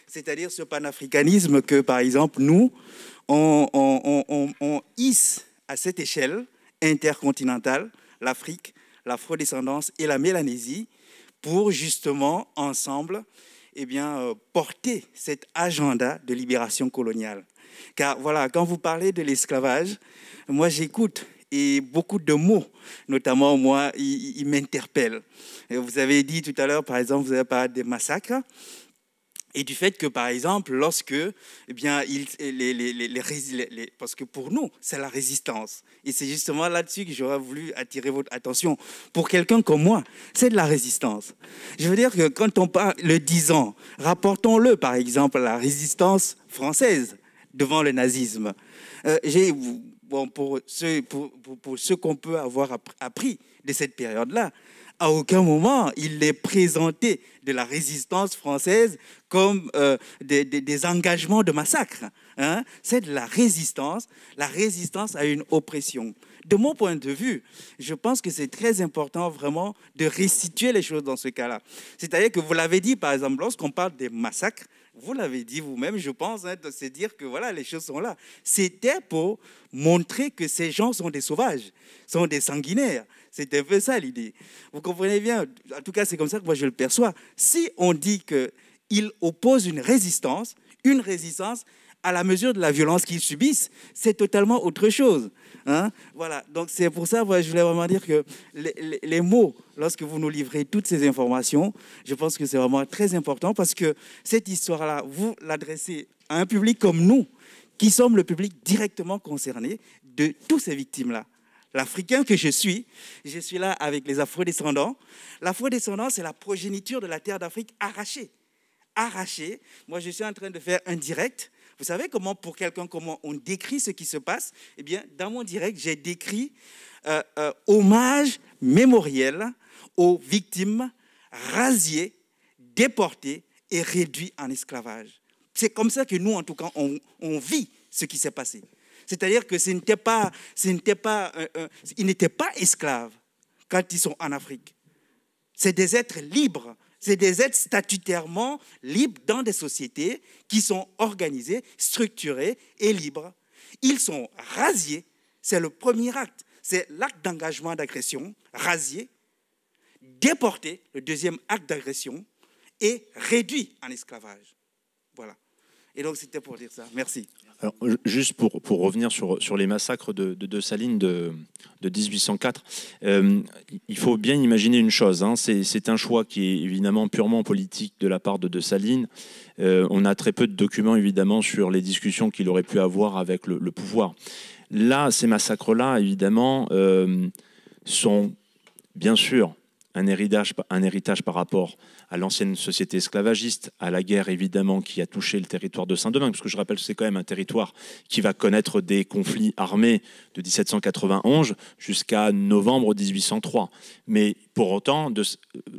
C'est-à-dire ce panafricanisme que, par exemple, nous, on hisse à cette échelle intercontinentale l'Afrique, l'Afro-descendance et la Mélanésie pour justement, ensemble, porter cet agenda de libération coloniale. Car voilà, quand vous parlez de l'esclavage, moi j'écoute et beaucoup de mots, notamment moi, ils m'interpellent. Vous avez dit tout à l'heure, par exemple, vous avez parlé des massacres et du fait que, par exemple, lorsque, parce que pour nous, c'est la résistance. Et c'est justement là-dessus que j'aurais voulu attirer votre attention. Pour quelqu'un comme moi, c'est de la résistance. Je veux dire que quand on parle le 10 ans, rapportons-le, par exemple, à la résistance française devant le nazisme. Pour ce qu'on peut avoir appris de cette période-là, à aucun moment, il n'est présenté de la résistance française comme des engagements de massacre. C'est de la résistance à une oppression. De mon point de vue, je pense que c'est très important vraiment de restituer les choses dans ce cas-là. C'est-à-dire que vous l'avez dit, par exemple, lorsqu'on parle des massacres, vous l'avez dit vous-même, je pense, hein, de se dire que voilà, les choses sont là. C'était pour montrer que ces gens sont des sauvages, sont des sanguinaires. C'était un peu ça l'idée. Vous comprenez bien, en tout cas c'est comme ça que moi je le perçois. Si on dit qu'ils opposent une résistance à la mesure de la violence qu'ils subissent, c'est totalement autre chose. Hein? Voilà, donc c'est pour ça, moi, je voulais vraiment dire que les mots, lorsque vous nous livrez toutes ces informations, je pense que c'est vraiment très important parce que cette histoire-là, vous l'adressez à un public comme nous, qui sommes le public directement concerné de toutes ces victimes-là. L'Africain que je suis là avec les Afro-descendants. L'Afro-descendant, c'est la progéniture de la terre d'Afrique arrachée. Arrachée. Moi, je suis en train de faire un direct. Vous savez comment, pour quelqu'un, comment on décrit ce qui se passe? Eh bien, dans mon direct, j'ai décrit hommage mémoriel aux victimes razziées, déportées et réduites en esclavage. C'est comme ça que nous, en tout cas, on vit ce qui s'est passé. C'est-à-dire que ils n'étaient pas esclaves quand ils sont en Afrique. C'est des êtres libres. C'est des êtres statutairement libres dans des sociétés qui sont organisées, structurées et libres. Ils sont razziés. C'est le premier acte. C'est l'acte d'engagement d'agression, razzié, déporté, le deuxième acte d'agression, et réduit en esclavage. Voilà. Et donc, c'était pour dire ça. Merci. Alors, juste pour revenir sur les massacres de Dessalines de 1804, il faut bien imaginer une chose. Hein, c'est un choix qui est évidemment purement politique de la part de Dessalines. On a très peu de documents, évidemment, sur les discussions qu'il aurait pu avoir avec le pouvoir. Là, ces massacres-là, évidemment, sont bien sûr un héritage par rapport à l'ancienne société esclavagiste, à la guerre évidemment qui a touché le territoire de Saint-Domingue, parce que je rappelle que c'est quand même un territoire qui va connaître des conflits armés de 1791 jusqu'à novembre 1803. Mais pour autant,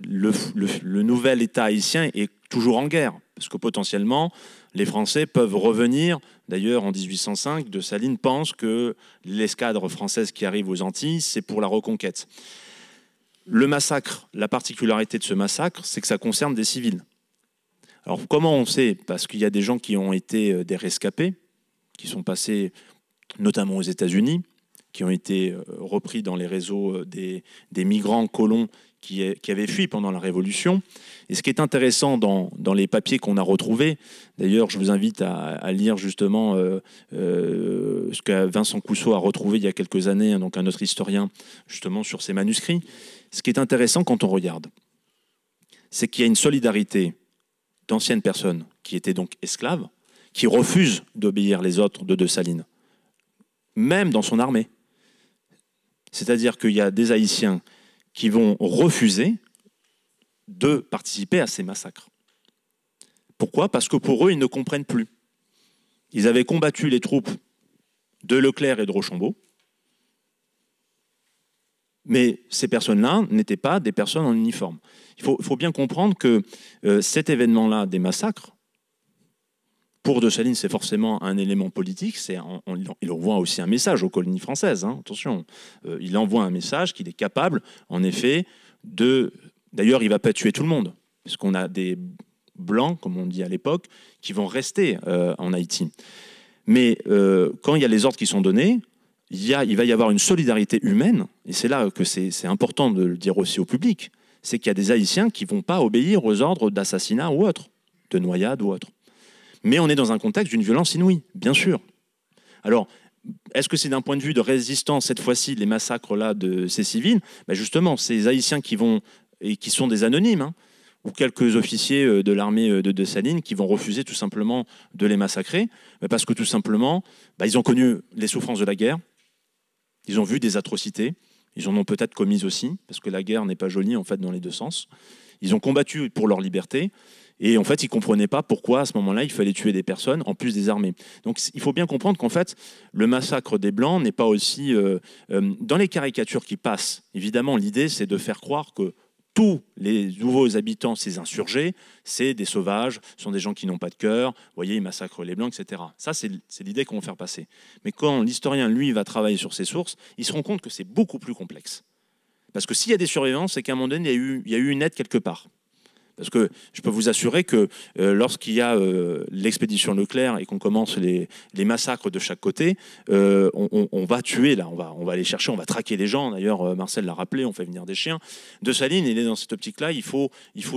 le nouvel État haïtien est toujours en guerre, parce que potentiellement, les Français peuvent revenir. D'ailleurs, en 1805, Dessalines pense que l'escadre française qui arrive aux Antilles, c'est pour la reconquête. Le massacre, la particularité de ce massacre, c'est que ça concerne des civils. Alors comment on sait? Parce qu'il y a des gens qui ont été des rescapés, qui sont passés notamment aux États-Unis, qui ont été repris dans les réseaux des migrants colons qui avaient fui pendant la Révolution. Et ce qui est intéressant dans les papiers qu'on a retrouvés, d'ailleurs je vous invite à lire justement ce que Vincent Cousseau a retrouvé il y a quelques années, donc un autre historien, justement sur ces manuscrits. Ce qui est intéressant quand on regarde, c'est qu'il y a une solidarité d'anciennes personnes qui étaient donc esclaves, qui refusent d'obéir les ordres de Dessalines, même dans son armée. C'est-à-dire qu'il y a des Haïtiens qui vont refuser de participer à ces massacres. Pourquoi? Parce que pour eux, ils ne comprennent plus. Ils avaient combattu les troupes de Leclerc et de Rochambeau, mais ces personnes-là n'étaient pas des personnes en uniforme. Il faut bien comprendre que cet événement-là, des massacres, pour Dessalines, c'est forcément un élément politique. Il envoie aussi un message aux colonies françaises. Hein, attention, il envoie un message qu'il est capable, en effet, de... D'ailleurs, il ne va pas tuer tout le monde, parce qu'on a des blancs, comme on dit à l'époque, qui vont rester en Haïti. Mais quand il y a les ordres qui sont donnés, il va y avoir une solidarité humaine, et c'est là que c'est important de le dire aussi au public, c'est qu'il y a des Haïtiens qui ne vont pas obéir aux ordres d'assassinat ou autre, de noyade ou autre. Mais on est dans un contexte d'une violence inouïe, bien sûr. Alors, est-ce que c'est d'un point de vue de résistance, cette fois-ci, les massacres-là de ces civils? Ben justement, ces Haïtiens qui vont, et qui sont des anonymes, hein, ou quelques officiers de l'armée de Dessalines qui vont refuser tout simplement de les massacrer, parce que tout simplement, ils ont connu les souffrances de la guerre, ils ont vu des atrocités, ils en ont peut-être commises aussi, parce que la guerre n'est pas jolie en fait dans les deux sens. Ils ont combattu pour leur liberté, et en fait, ils ne comprenaient pas pourquoi, à ce moment-là, il fallait tuer des personnes, en plus des armées. Donc, il faut bien comprendre qu'en fait, le massacre des Blancs n'est pas aussi... dans les caricatures qui passent, évidemment, l'idée, c'est de faire croire que tous les nouveaux habitants, ces insurgés, c'est des sauvages, sont des gens qui n'ont pas de cœur, vous voyez, ils massacrent les Blancs, etc. Ça, c'est l'idée qu'on veut faire passer. Mais quand l'historien, lui, va travailler sur ces sources, il se rend compte que c'est beaucoup plus complexe. Parce que s'il y a des survivances, c'est qu'à un moment donné, il y a eu une aide quelque part. Parce que je peux vous assurer que lorsqu'il y a l'expédition Leclerc et qu'on commence les massacres de chaque côté, on va tuer, là, on va aller chercher, on va traquer les gens. D'ailleurs, Marcel l'a rappelé, on fait venir des chiens. Dessalines, il est dans cette optique-là, il faut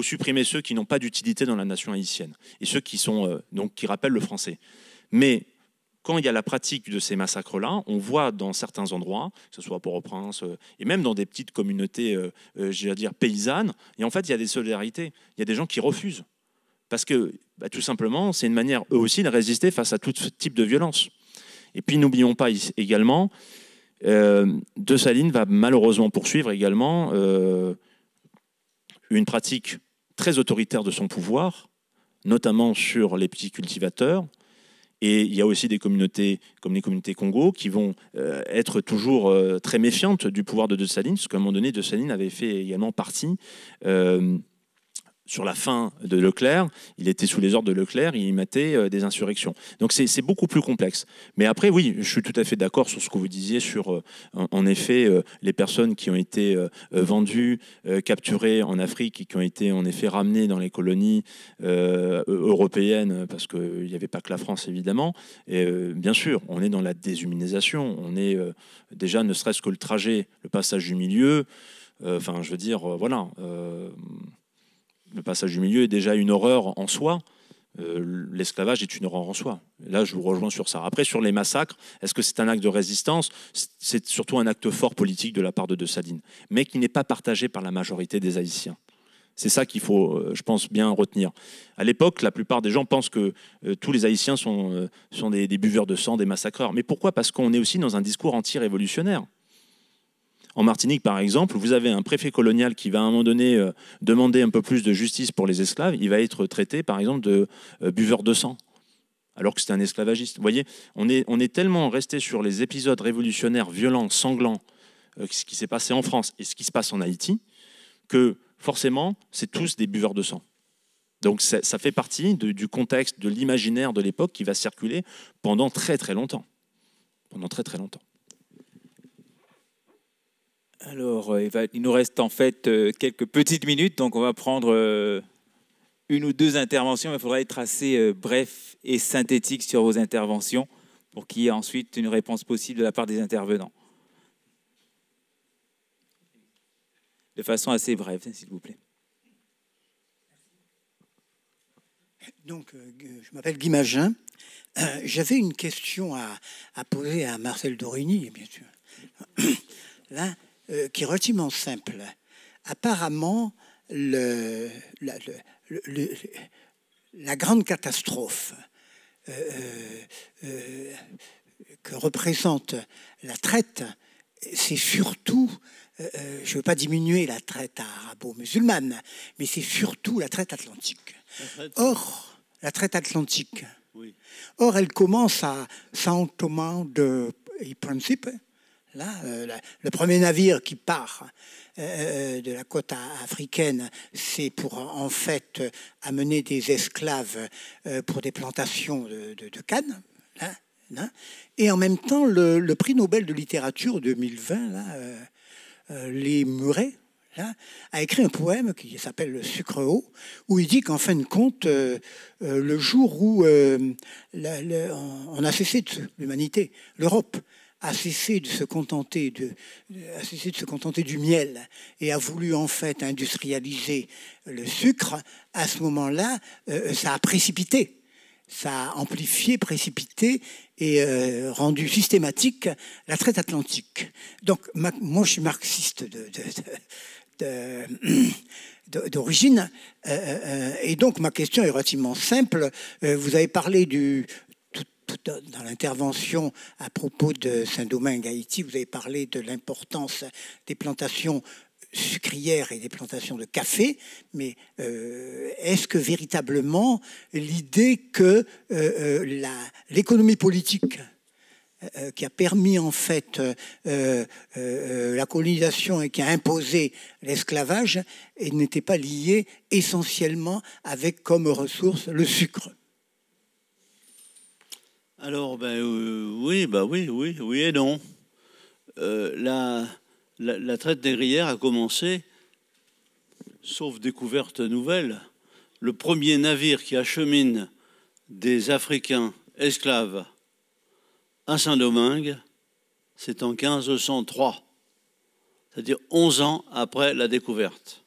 supprimer ceux qui n'ont pas d'utilité dans la nation haïtienne et ceux qui sont donc qui rappellent le français. Mais quand il y a la pratique de ces massacres-là, on voit dans certains endroits, que ce soit à Port-au-Prince, et même dans des petites communautés, je veux dire, paysannes, et en fait, il y a des solidarités. Il y a des gens qui refusent. Parce que, tout simplement, c'est une manière, eux aussi, de résister face à tout ce type de violence. Et puis, n'oublions pas également, Dessalines va malheureusement poursuivre également une pratique très autoritaire de son pouvoir, notamment sur les petits cultivateurs. Et il y a aussi des communautés, comme les communautés Congo, qui vont être toujours très méfiantes du pouvoir de Dessalines, parce qu'à un moment donné, Dessalines avait fait également partie, sur la fin de Leclerc, il était sous les ordres de Leclerc, il mettait des insurrections. Donc c'est beaucoup plus complexe. Mais après, oui, je suis tout à fait d'accord sur ce que vous disiez sur, en effet, les personnes qui ont été vendues, capturées en Afrique et qui ont été en effet ramenées dans les colonies européennes, parce qu'il n'y avait pas que la France, évidemment. Et, bien sûr, on est dans la déshumanisation. On est déjà, ne serait-ce que le trajet, le passage du milieu, enfin, je veux dire, voilà... le passage du milieu est déjà une horreur en soi. L'esclavage est une horreur en soi. Là, je vous rejoins sur ça. Après, sur les massacres, est-ce que c'est un acte de résistance? C'est surtout un acte fort politique de la part de Dessalines, mais qui n'est pas partagé par la majorité des Haïtiens. C'est ça qu'il faut, je pense, bien retenir. À l'époque, la plupart des gens pensent que tous les Haïtiens sont des buveurs de sang, des massacreurs. Mais pourquoi? Parce qu'on est aussi dans un discours anti-révolutionnaire. En Martinique, par exemple, vous avez un préfet colonial qui va à un moment donné demander un peu plus de justice pour les esclaves. Il va être traité, par exemple, de buveur de sang, alors que c'est un esclavagiste. Vous voyez, on est tellement resté sur les épisodes révolutionnaires, violents, sanglants, ce qui s'est passé en France et ce qui se passe en Haïti, que forcément, c'est tous des buveurs de sang. Donc ça fait partie du contexte, de l'imaginaire de l'époque qui va circuler pendant très très longtemps. Pendant très très longtemps. Alors, il nous reste en fait quelques petites minutes, donc on va prendre une ou deux interventions. Il faudra être assez bref et synthétique sur vos interventions pour qu'il y ait ensuite une réponse possible de la part des intervenants. De façon assez brève, s'il vous plaît. Donc, je m'appelle Guy Magin. J'avais une question à poser à Marcel Dorigny, bien sûr. Là, qui est relativement simple. Apparemment, la grande catastrophe que représente la traite, c'est surtout, je ne veux pas diminuer la traite arabo-musulmane, mais c'est surtout la traite atlantique. Or, la traite atlantique, oui. Or, elle commence à São Tomé e Príncipe. Là, le premier navire qui part de la côte africaine, c'est pour en fait amener des esclaves pour des plantations de canne. Là. Et en même temps, le prix Nobel de littérature 2020, là, Les Murray, là, a écrit un poème qui s'appelle Le sucre haut, où il dit qu'en fin de compte, le jour où on a cessé l'humanité, l'Europe, a cessé de se contenter du miel et a voulu en fait industrialiser le sucre, à ce moment-là, ça a précipité, ça a amplifié, précipité et rendu systématique la traite atlantique. Donc, moi, je suis marxiste d'origine, et donc ma question est relativement simple. Vous avez parlé dans l'intervention à propos de Saint-Domingue, Haïti, vous avez parlé de l'importance des plantations sucrières et des plantations de café, mais est-ce que véritablement l'idée que l'économie politique qui a permis en fait la colonisation et qui a imposé l'esclavage n'était pas liée essentiellement avec comme ressource le sucre? Alors, oui et non. La traite négrière a commencé, sauf découverte nouvelle, le premier navire qui achemine des Africains esclaves à Saint-Domingue, c'est en 1503, c'est-à-dire 11 ans après la découverte.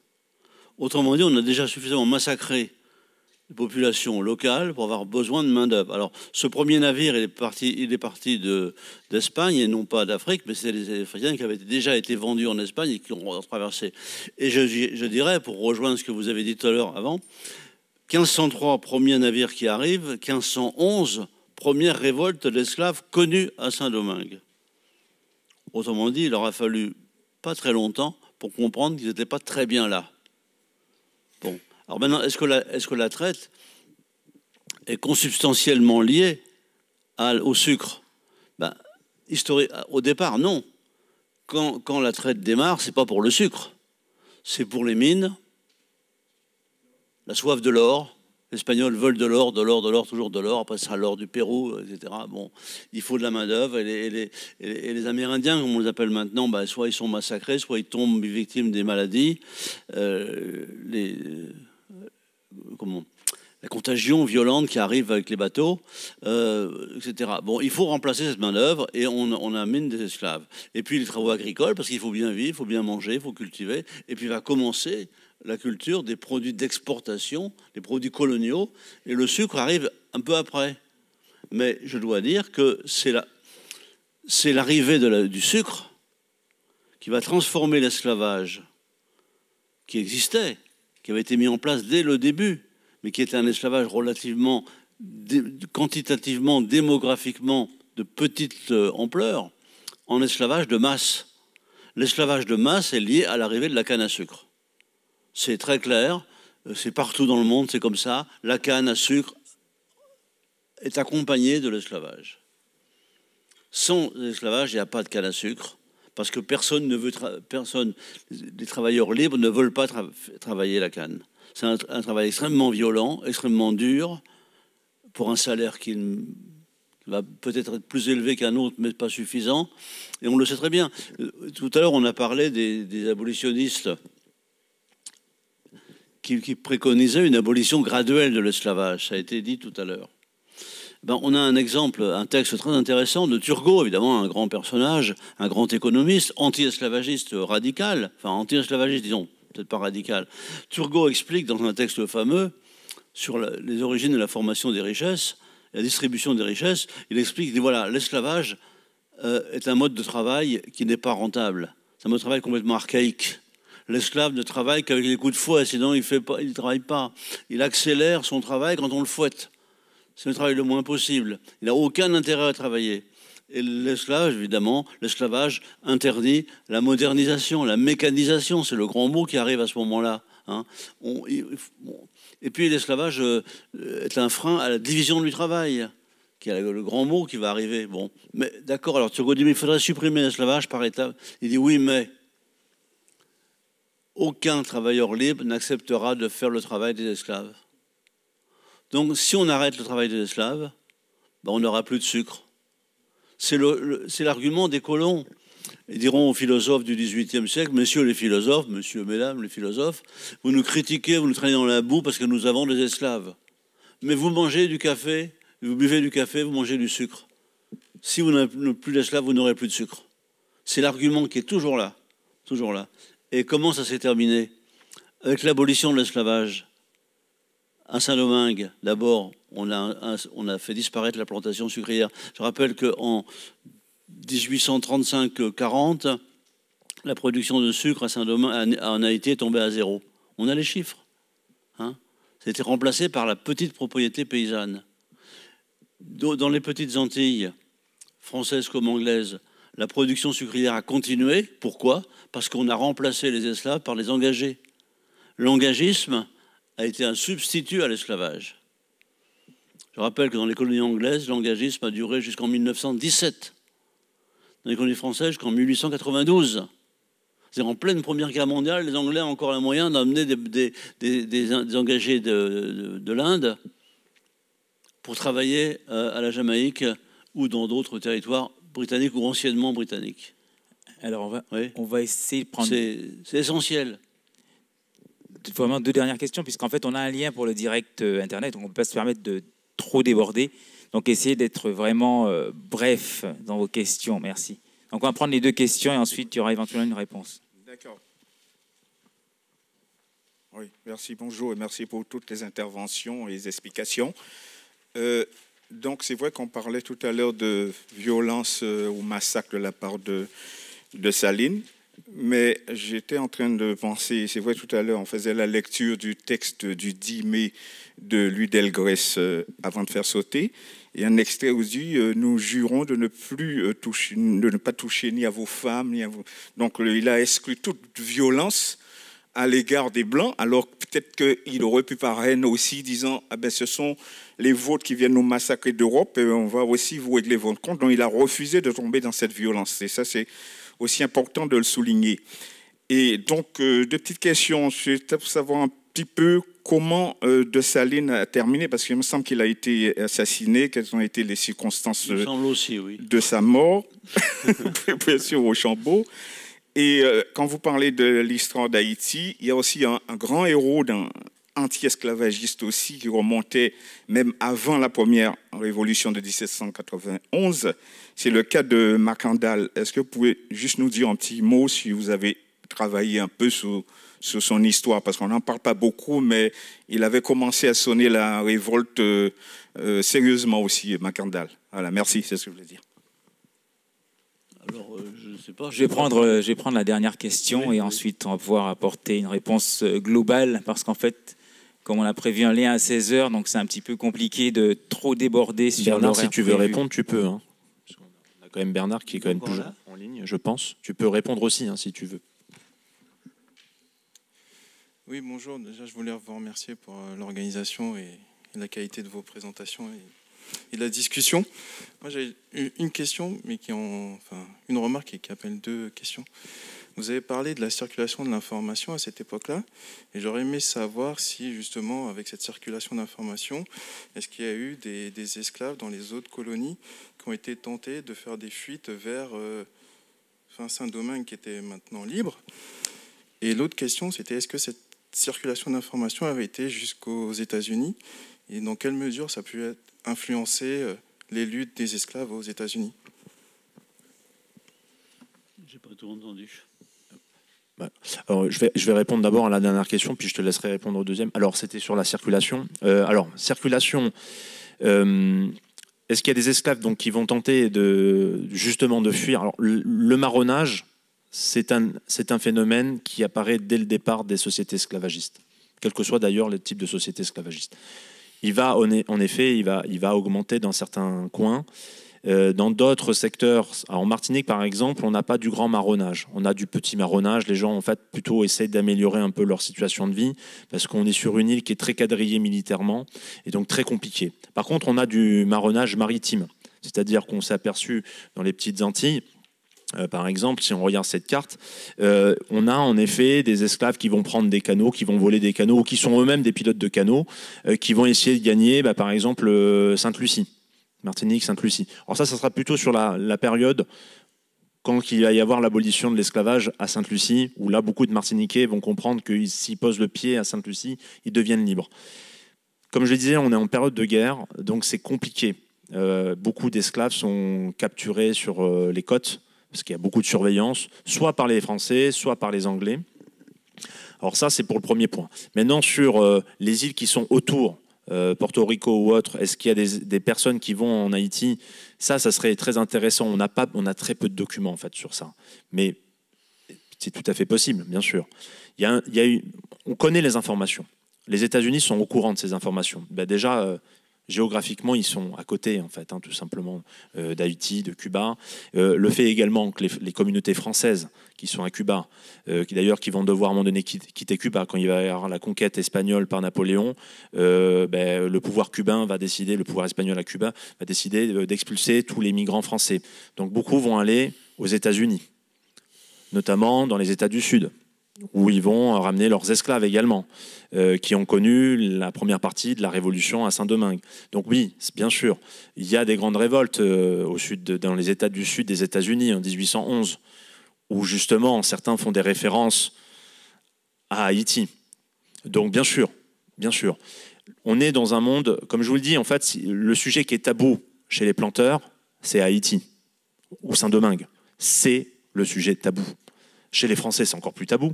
Autrement dit, on a déjà suffisamment massacré les populations locales pour avoir besoin de main-d'œuvre. Alors, ce premier navire, il est parti d'Espagne et non pas d'Afrique, mais c'est les Africains qui avaient déjà été vendus en Espagne et qui ont traversé. Et je dirais, pour rejoindre ce que vous avez dit tout à l'heure avant, 1503, premier navire qui arrive, 1511, première révolte d'esclaves connue à Saint-Domingue. Autrement dit, il aura fallu pas très longtemps pour comprendre qu'ils n'étaient pas très bien là. Bon. Alors maintenant, est-ce que la traite est consubstantiellement liée au sucre? Au départ, non. Quand la traite démarre, c'est pas pour le sucre, c'est pour les mines, la soif de l'or. Les Espagnols veulent de l'or, toujours de l'or. Après, ça l'or du Pérou, etc. Bon, il faut de la main-d'œuvre. Et les Amérindiens, comme on les appelle maintenant, soit ils sont massacrés, soit ils tombent victimes des maladies. La contagion violente qui arrive avec les bateaux, etc. Bon, il faut remplacer cette main-d'œuvre et on amène des esclaves. Et puis les travaux agricoles, parce qu'il faut bien vivre, il faut bien manger, il faut cultiver. Et puis va commencer la culture des produits d'exportation, des produits coloniaux, et le sucre arrive un peu après. Mais je dois dire que c'est l'arrivée du sucre qui va transformer l'esclavage qui existait, qui avait été mis en place dès le début, mais qui était un esclavage relativement, quantitativement, démographiquement de petite ampleur, en esclavage de masse. L'esclavage de masse est lié à l'arrivée de la canne à sucre. C'est très clair, c'est partout dans le monde, c'est comme ça. La canne à sucre est accompagnée de l'esclavage. Sans l'esclavage, il n'y a pas de canne à sucre, parce que les travailleurs libres ne veulent pas travailler la canne. C'est un travail extrêmement violent, extrêmement dur, pour un salaire qui va peut-être être plus élevé qu'un autre, mais pas suffisant. Et on le sait très bien. Tout à l'heure, on a parlé des abolitionnistes qui préconisait une abolition graduelle de l'esclavage. Ça a été dit tout à l'heure. On a un exemple, un texte très intéressant de Turgot, évidemment, un grand personnage, un grand économiste, anti-esclavagiste radical, enfin anti-esclavagiste, disons, peut-être pas radical. Turgot explique dans un texte fameux sur les origines de la formation des richesses, la distribution des richesses, il explique, il dit voilà, l'esclavage est un mode de travail qui n'est pas rentable. C'est un mode de travail complètement archaïque. L'esclave ne travaille qu'avec les coups de fouet, sinon il ne travaille pas. Il accélère son travail quand on le fouette. C'est le travail le moins possible. Il n'a aucun intérêt à travailler. Et l'esclavage, évidemment, l'esclavage interdit la modernisation, la mécanisation. C'est le grand mot qui arrive à ce moment-là. Hein. Et puis l'esclavage est un frein à la division du travail, qui est le grand mot qui va arriver. Bon, mais d'accord, alors Turgot dit, mais il faudrait supprimer l'esclavage par étapes. Il dit, oui, mais aucun travailleur libre n'acceptera de faire le travail des esclaves. Donc, si on arrête le travail des esclaves, on n'aura plus de sucre. C'est l'argument des colons. Ils diront aux philosophes du XVIIIe siècle, messieurs les philosophes, messieurs, mesdames les philosophes, vous nous critiquez, vous nous traînez dans la boue parce que nous avons des esclaves. Mais vous mangez du café, vous buvez du café, vous mangez du sucre. Si vous n'avez plus d'esclaves, vous n'aurez plus de sucre. C'est l'argument qui est toujours là. Toujours là. Et comment ça s'est terminé? Avec l'abolition de l'esclavage. À Saint-Domingue, d'abord, on a fait disparaître la plantation sucrière. Je rappelle qu'en 1835-40, la production de sucre à Saint-Domingue en Haïti est tombée à zéro. On a les chiffres. Hein, ça a été remplacé par la petite propriété paysanne. Dans les petites Antilles, françaises comme anglaises, la production sucrière a continué. Pourquoi? Parce qu'on a remplacé les esclaves par les engagés. L'engagisme a été un substitut à l'esclavage. Je rappelle que dans les colonies anglaises, l'engagisme a duré jusqu'en 1917. Dans les colonies françaises, jusqu'en 1892. C'est-à-dire en pleine Première Guerre mondiale, les Anglais ont encore les moyens d'amener des engagés de l'Inde pour travailler à la Jamaïque ou dans d'autres territoires britanniques ou anciennement britanniques. Alors on va essayer de prendre... C'est essentiel. vraiment deux dernières questions, puisqu'en fait, on a un lien pour le direct Internet, donc on ne peut pas se permettre de trop déborder. Donc, essayez d'être vraiment bref dans vos questions. Merci. Donc, on va prendre les deux questions et ensuite, il y aura éventuellement une réponse. D'accord. Oui, merci, bonjour, et merci pour toutes les interventions et les explications. Donc, c'est vrai qu'on parlait tout à l'heure de violence ou massacre de la part de Staline, mais j'étais en train de penser, c'est vrai, tout à l'heure, on faisait la lecture du texte du 10 mai de Louis Delgrès avant de faire sauter, et un extrait où dit nous jurons de ne plus toucher, de ne pas toucher ni à vos femmes, ni à vos... Donc, il a exclu toute violence à l'égard des Blancs, alors peut-être qu'il aurait pu par haine aussi, disant ah ben, ce sont les vôtres qui viennent nous massacrer d'Europe, et on va aussi vous régler votre compte. Donc il a refusé de tomber dans cette violence. Et ça, c'est aussi important de le souligner. Et donc, deux petites questions. Je vais peut-être savoir un petit peu comment Dessalines a terminé, parce qu'il me semble qu'il a été assassiné. Quelles ont été les circonstances aussi, oui, de sa mort, bien sûr, au Chambaud. Et quand vous parlez de l'histoire d'Haïti, il y a aussi un grand héros anti-esclavagiste aussi qui remontait même avant la première révolution de 1791. C'est le cas de Macandal. Est-ce que vous pouvez juste nous dire un petit mot si vous avez travaillé un peu sur son histoire? Parce qu'on n'en parle pas beaucoup, mais il avait commencé à sonner la révolte sérieusement aussi, Macandal. Voilà, merci, c'est ce que je voulais dire. Alors, je ne sais pas. Je vais prendre la dernière question et ensuite on va pouvoir apporter une réponse globale parce qu'en fait, comme on a prévu un lien à 16h, donc c'est un petit peu compliqué de trop déborder sur l'horaire. Bernard, si tu veux prévu. répondre, tu peux. Hein. On a quand même Bernard qui est quand même toujours en ligne, je pense. Tu peux répondre aussi hein, si tu veux. Oui, bonjour. Déjà, je voulais vous remercier pour l'organisation et la qualité de vos présentations et de la discussion. Moi, j'ai une question, mais une remarque et qui appelle deux questions. Vous avez parlé de la circulation de l'information à cette époque-là, et j'aurais aimé savoir si, justement, avec cette circulation d'information, est-ce qu'il y a eu des esclaves dans les autres colonies qui ont été tentés de faire des fuites vers Saint-Domingue, qui était maintenant libre. Et l'autre question, c'était est-ce que cette circulation d'information avait été jusqu'aux États-Unis, et dans quelle mesure ça a pu influencer les luttes des esclaves aux États-Unis? J'ai pas tout entendu. Alors, je vais répondre d'abord à la dernière question, puis je te laisserai répondre au deuxième. Alors, c'était sur la circulation. Circulation. Est-ce qu'il y a des esclaves donc, qui vont tenter justement de fuir? Alors, le marronnage, c'est un phénomène qui apparaît dès le départ des sociétés esclavagistes, quel que soit d'ailleurs le type de société esclavagiste. Il va, en effet, il va augmenter dans certains coins. Dans d'autres secteurs, en Martinique par exemple, on n'a pas du grand marronnage, on a du petit marronnage. Les gens en fait plutôt essaient d'améliorer un peu leur situation de vie parce qu'on est sur une île qui est très quadrillée militairement et donc très compliquée. Par contre, on a du marronnage maritime, c'est-à-dire qu'on s'est aperçu dans les petites Antilles. Par exemple, si on regarde cette carte, on a en effet des esclaves qui vont prendre des canots, qui vont voler des canots, ou qui sont eux-mêmes des pilotes de canots, qui vont essayer de gagner, par exemple, Sainte-Lucie. Martinique, Sainte-Lucie. Alors ça sera plutôt sur la période quand il va y avoir l'abolition de l'esclavage à Sainte-Lucie, où là, beaucoup de Martiniquais vont comprendre que s'ils posent le pied à Sainte-Lucie, ils deviennent libres. Comme je le disais, on est en période de guerre, donc c'est compliqué. Beaucoup d'esclaves sont capturés sur les côtes, parce qu'il y a beaucoup de surveillance, soit par les Français, soit par les Anglais. Alors ça, c'est pour le premier point. Maintenant, sur les îles qui sont autour, Porto Rico ou autre, est-ce qu'il y a des personnes qui vont en Haïti? Ça serait très intéressant. On a très peu de documents en fait sur ça, mais c'est tout à fait possible, bien sûr. On connaît les informations. Les États-Unis sont au courant de ces informations. Déjà, géographiquement, ils sont à côté, en fait, tout simplement, d'Haïti, de Cuba. Le fait également que les communautés françaises qui sont à Cuba, qui vont devoir à un moment donné quitter Cuba quand il va y avoir la conquête espagnole par Napoléon, le pouvoir cubain va décider, le pouvoir espagnol à Cuba va décider d'expulser tous les migrants français. Donc beaucoup vont aller aux États-Unis, notamment dans les États du Sud, où ils vont ramener leurs esclaves également, qui ont connu la première partie de la Révolution à Saint-Domingue. Donc oui, bien sûr, il y a des grandes révoltes au sud, dans les États du Sud des États-Unis en 1811, où justement certains font des références à Haïti. Donc bien sûr, on est dans un monde, comme je vous le dis, en fait, le sujet qui est tabou chez les planteurs, c'est Haïti ou Saint-Domingue. C'est le sujet tabou. Chez les Français, c'est encore plus tabou,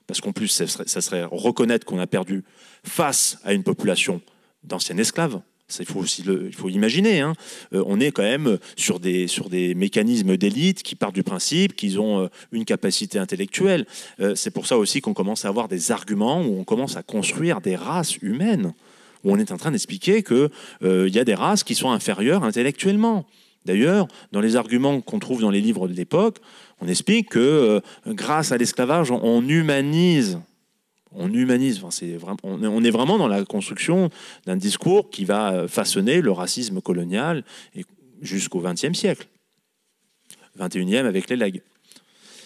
parce qu'en plus, ça serait reconnaître qu'on a perdu face à une population d'anciens esclaves. Ça, il faut imaginer. Hein. On est quand même sur des mécanismes d'élite qui partent du principe qu'ils ont une capacité intellectuelle. C'est pour ça aussi qu'on commence à avoir des arguments où on commence à construire des races humaines, où on est en train d'expliquer qu'il y a des races qui sont inférieures intellectuellement. D'ailleurs, dans les arguments qu'on trouve dans les livres de l'époque, on explique que grâce à l'esclavage, on humanise. On humanise. Enfin, on est vraiment dans la construction d'un discours qui va façonner le racisme colonial jusqu'au XXe siècle. 21e avec les legs.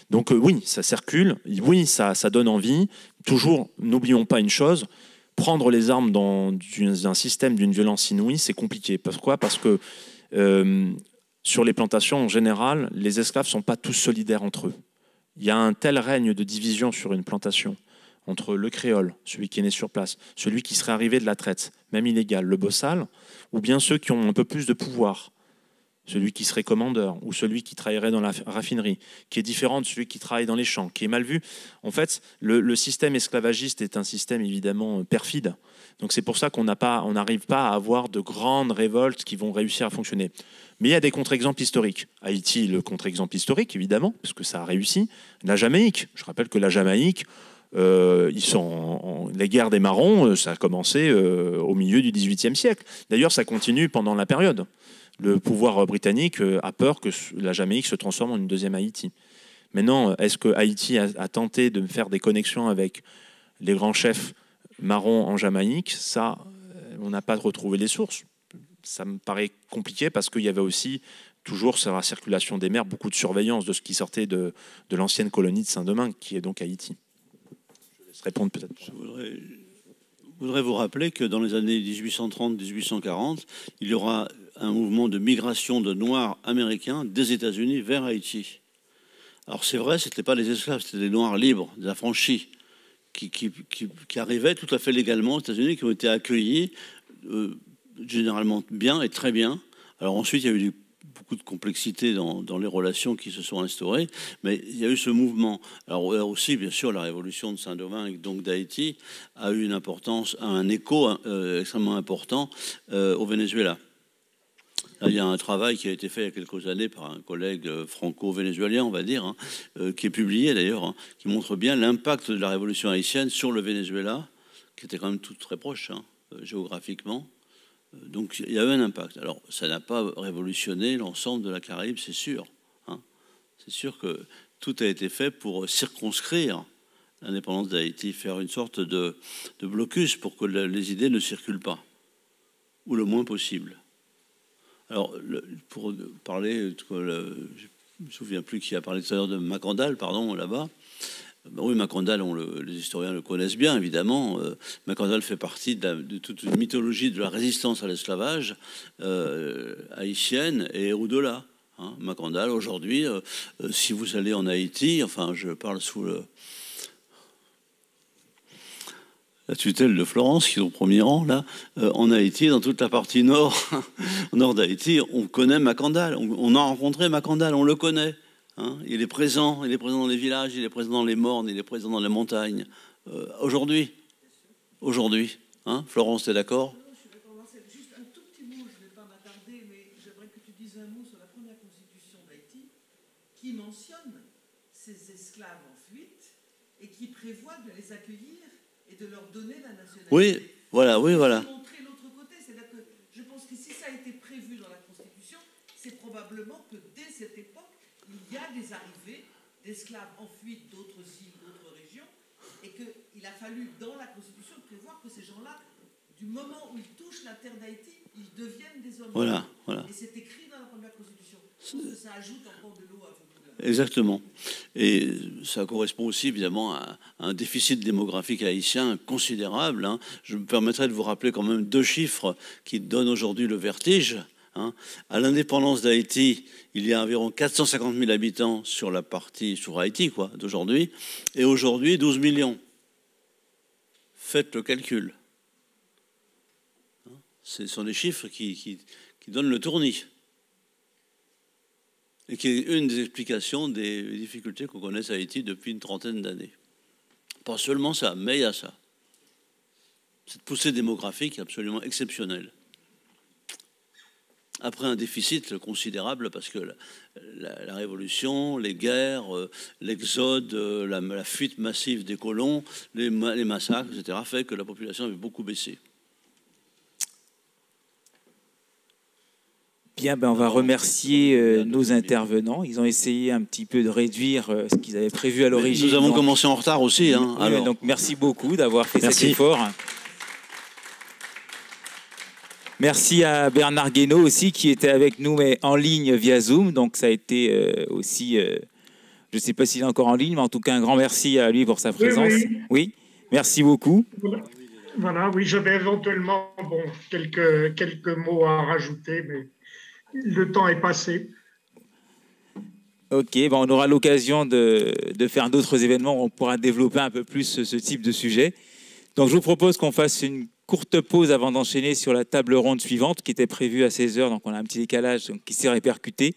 Donc oui, ça circule. Oui, ça donne envie. Toujours, n'oublions pas une chose, prendre les armes dans un système d'une violence inouïe, c'est compliqué. Pourquoi ? Parce que sur les plantations, en général, les esclaves ne sont pas tous solidaires entre eux. Il y a un tel règne de division sur une plantation entre le créole, celui qui est né sur place, celui qui serait arrivé de la traite, même illégal, le bossal, ou bien ceux qui ont un peu plus de pouvoir, celui qui serait commandeur, ou celui qui travaillerait dans la raffinerie, qui est différent de celui qui travaille dans les champs, qui est mal vu. En fait, le système esclavagiste est un système évidemment perfide. Donc c'est pour ça qu'on n'arrive pas à avoir de grandes révoltes qui vont réussir à fonctionner. Mais il y a des contre-exemples historiques. Haïti, le contre-exemple historique, évidemment, parce que ça a réussi. La Jamaïque, je rappelle que la Jamaïque, ils sont les guerres des marrons, ça a commencé au milieu du XVIIIe siècle. D'ailleurs, ça continue pendant la période. Le pouvoir britannique a peur que la Jamaïque se transforme en une deuxième Haïti. Maintenant, est-ce que Haïti a tenté de faire des connexions avec les grands chefs marrons en Jamaïque? Ça, on n'a pas retrouvé les sources. Ça me paraît compliqué parce qu'il y avait aussi toujours sur la circulation des mers beaucoup de surveillance de ce qui sortait de l'ancienne colonie de Saint-Domingue, qui est donc Haïti. Je laisse répondre peut-être. Je voudrais vous rappeler que dans les années 1830-1840, il y aura un mouvement de migration de Noirs américains des États-Unis vers Haïti. Alors c'est vrai, ce n'étaient pas des esclaves, c'était des Noirs libres, des affranchis, qui arrivaient tout à fait légalement aux États-Unis, qui ont été accueillis généralement bien et très bien. Alors ensuite, il y a eu beaucoup de complexité dans les relations qui se sont instaurées, mais il y a eu ce mouvement. Alors aussi, bien sûr, la révolution de Saint-Domingue, donc d'Haïti, a eu une importance, un écho extrêmement important au Venezuela. Là, il y a un travail qui a été fait il y a quelques années par un collègue franco-vénézuélien, on va dire, qui est publié d'ailleurs, qui montre bien l'impact de la révolution haïtienne sur le Venezuela, qui était quand même tout très proche géographiquement. Donc il y a eu un impact. Alors ça n'a pas révolutionné l'ensemble de la Caraïbe, c'est sûr. C'est sûr que tout a été fait pour circonscrire l'indépendance d'Haïti, faire une sorte de blocus pour que les idées ne circulent pas, ou le moins possible. Alors pour parler, je ne me souviens plus qui a parlé tout à l'heure de Macandal, pardon, là-bas. Oui, Macandal, les historiens le connaissent bien, évidemment. Macandal fait partie de toute une mythologie de la résistance à l'esclavage haïtienne et au-delà. Macandal, aujourd'hui, si vous allez en Haïti, enfin, je parle sous la tutelle de Florence, qui est au premier rang, là, en Haïti, dans toute la partie nord, nord d'Haïti, on connaît Macandal. On a rencontré Macandal, on le connaît. Il est présent dans les villages, il est présent dans les mornes, il est présent dans les montagnes. Aujourd'hui, Florence, t'es d'accord? Je vais commencer juste un tout petit mot, je ne vais pas m'attarder, mais j'aimerais que tu dises un mot sur la première constitution d'Haïti, qui mentionne ces esclaves en fuite et qui prévoit de les accueillir et de leur donner la nationalité. Oui, voilà. Montrer l'autre côté, c'est-à-dire que je pense que si ça a été prévu dans la Constitution, c'est probablement que dès cette époque, il y a des arrivées d'esclaves en fuite d'autres îles, d'autres régions, et qu'il a fallu, dans la Constitution, prévoir que ces gens-là, du moment où ils touchent la terre d'Haïti, ils deviennent des hommes. Voilà. Et c'est écrit dans la première Constitution. Je pense que ça ajoute encore de l'eau à votre moulin. Exactement. Et ça correspond aussi, évidemment, à un déficit démographique haïtien considérable. Je me permettrai de vous rappeler quand même 2 chiffres qui donnent aujourd'hui le vertige. À l'indépendance d'Haïti, il y a environ 450 000 habitants sur Haïti d'aujourd'hui, et aujourd'hui 12 millions. faites le calcul. Ce sont des chiffres qui donnent le tournis. Et qui est une des explications des difficultés qu'on connaît à Haïti depuis une trentaine d'années. Pas seulement ça, mais il y a ça. Cette poussée démographique absolument exceptionnelle. Après un déficit considérable, parce que la révolution, les guerres, l'exode, la fuite massive des colons, les massacres, etc., fait que la population avait beaucoup baissé. Bien, on va remercier nos intervenants. Ils ont essayé un petit peu de réduire ce qu'ils avaient prévu à l'origine. Nous avons commencé en retard aussi. Hein, oui, alors. Donc merci beaucoup d'avoir fait cet effort. Merci à Bernard Guénaud aussi qui était avec nous mais en ligne via Zoom. Donc ça a été aussi, je ne sais pas s'il est encore en ligne, mais en tout cas un grand merci à lui pour sa présence. Oui, merci beaucoup. Voilà, oui, j'avais éventuellement quelques mots à rajouter, mais le temps est passé. Ok, on aura l'occasion de faire d'autres événements où on pourra développer un peu plus ce type de sujet. Donc je vous propose qu'on fasse une courte pause avant d'enchaîner sur la table ronde suivante qui était prévue à 16 h. Donc on a un petit décalage qui s'est répercuté.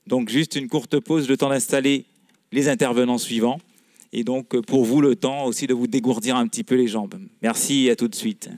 Donc juste une courte pause, le temps d'installer les intervenants suivants. Et donc pour vous, le temps aussi de vous dégourdir un petit peu les jambes. Merci, à tout de suite.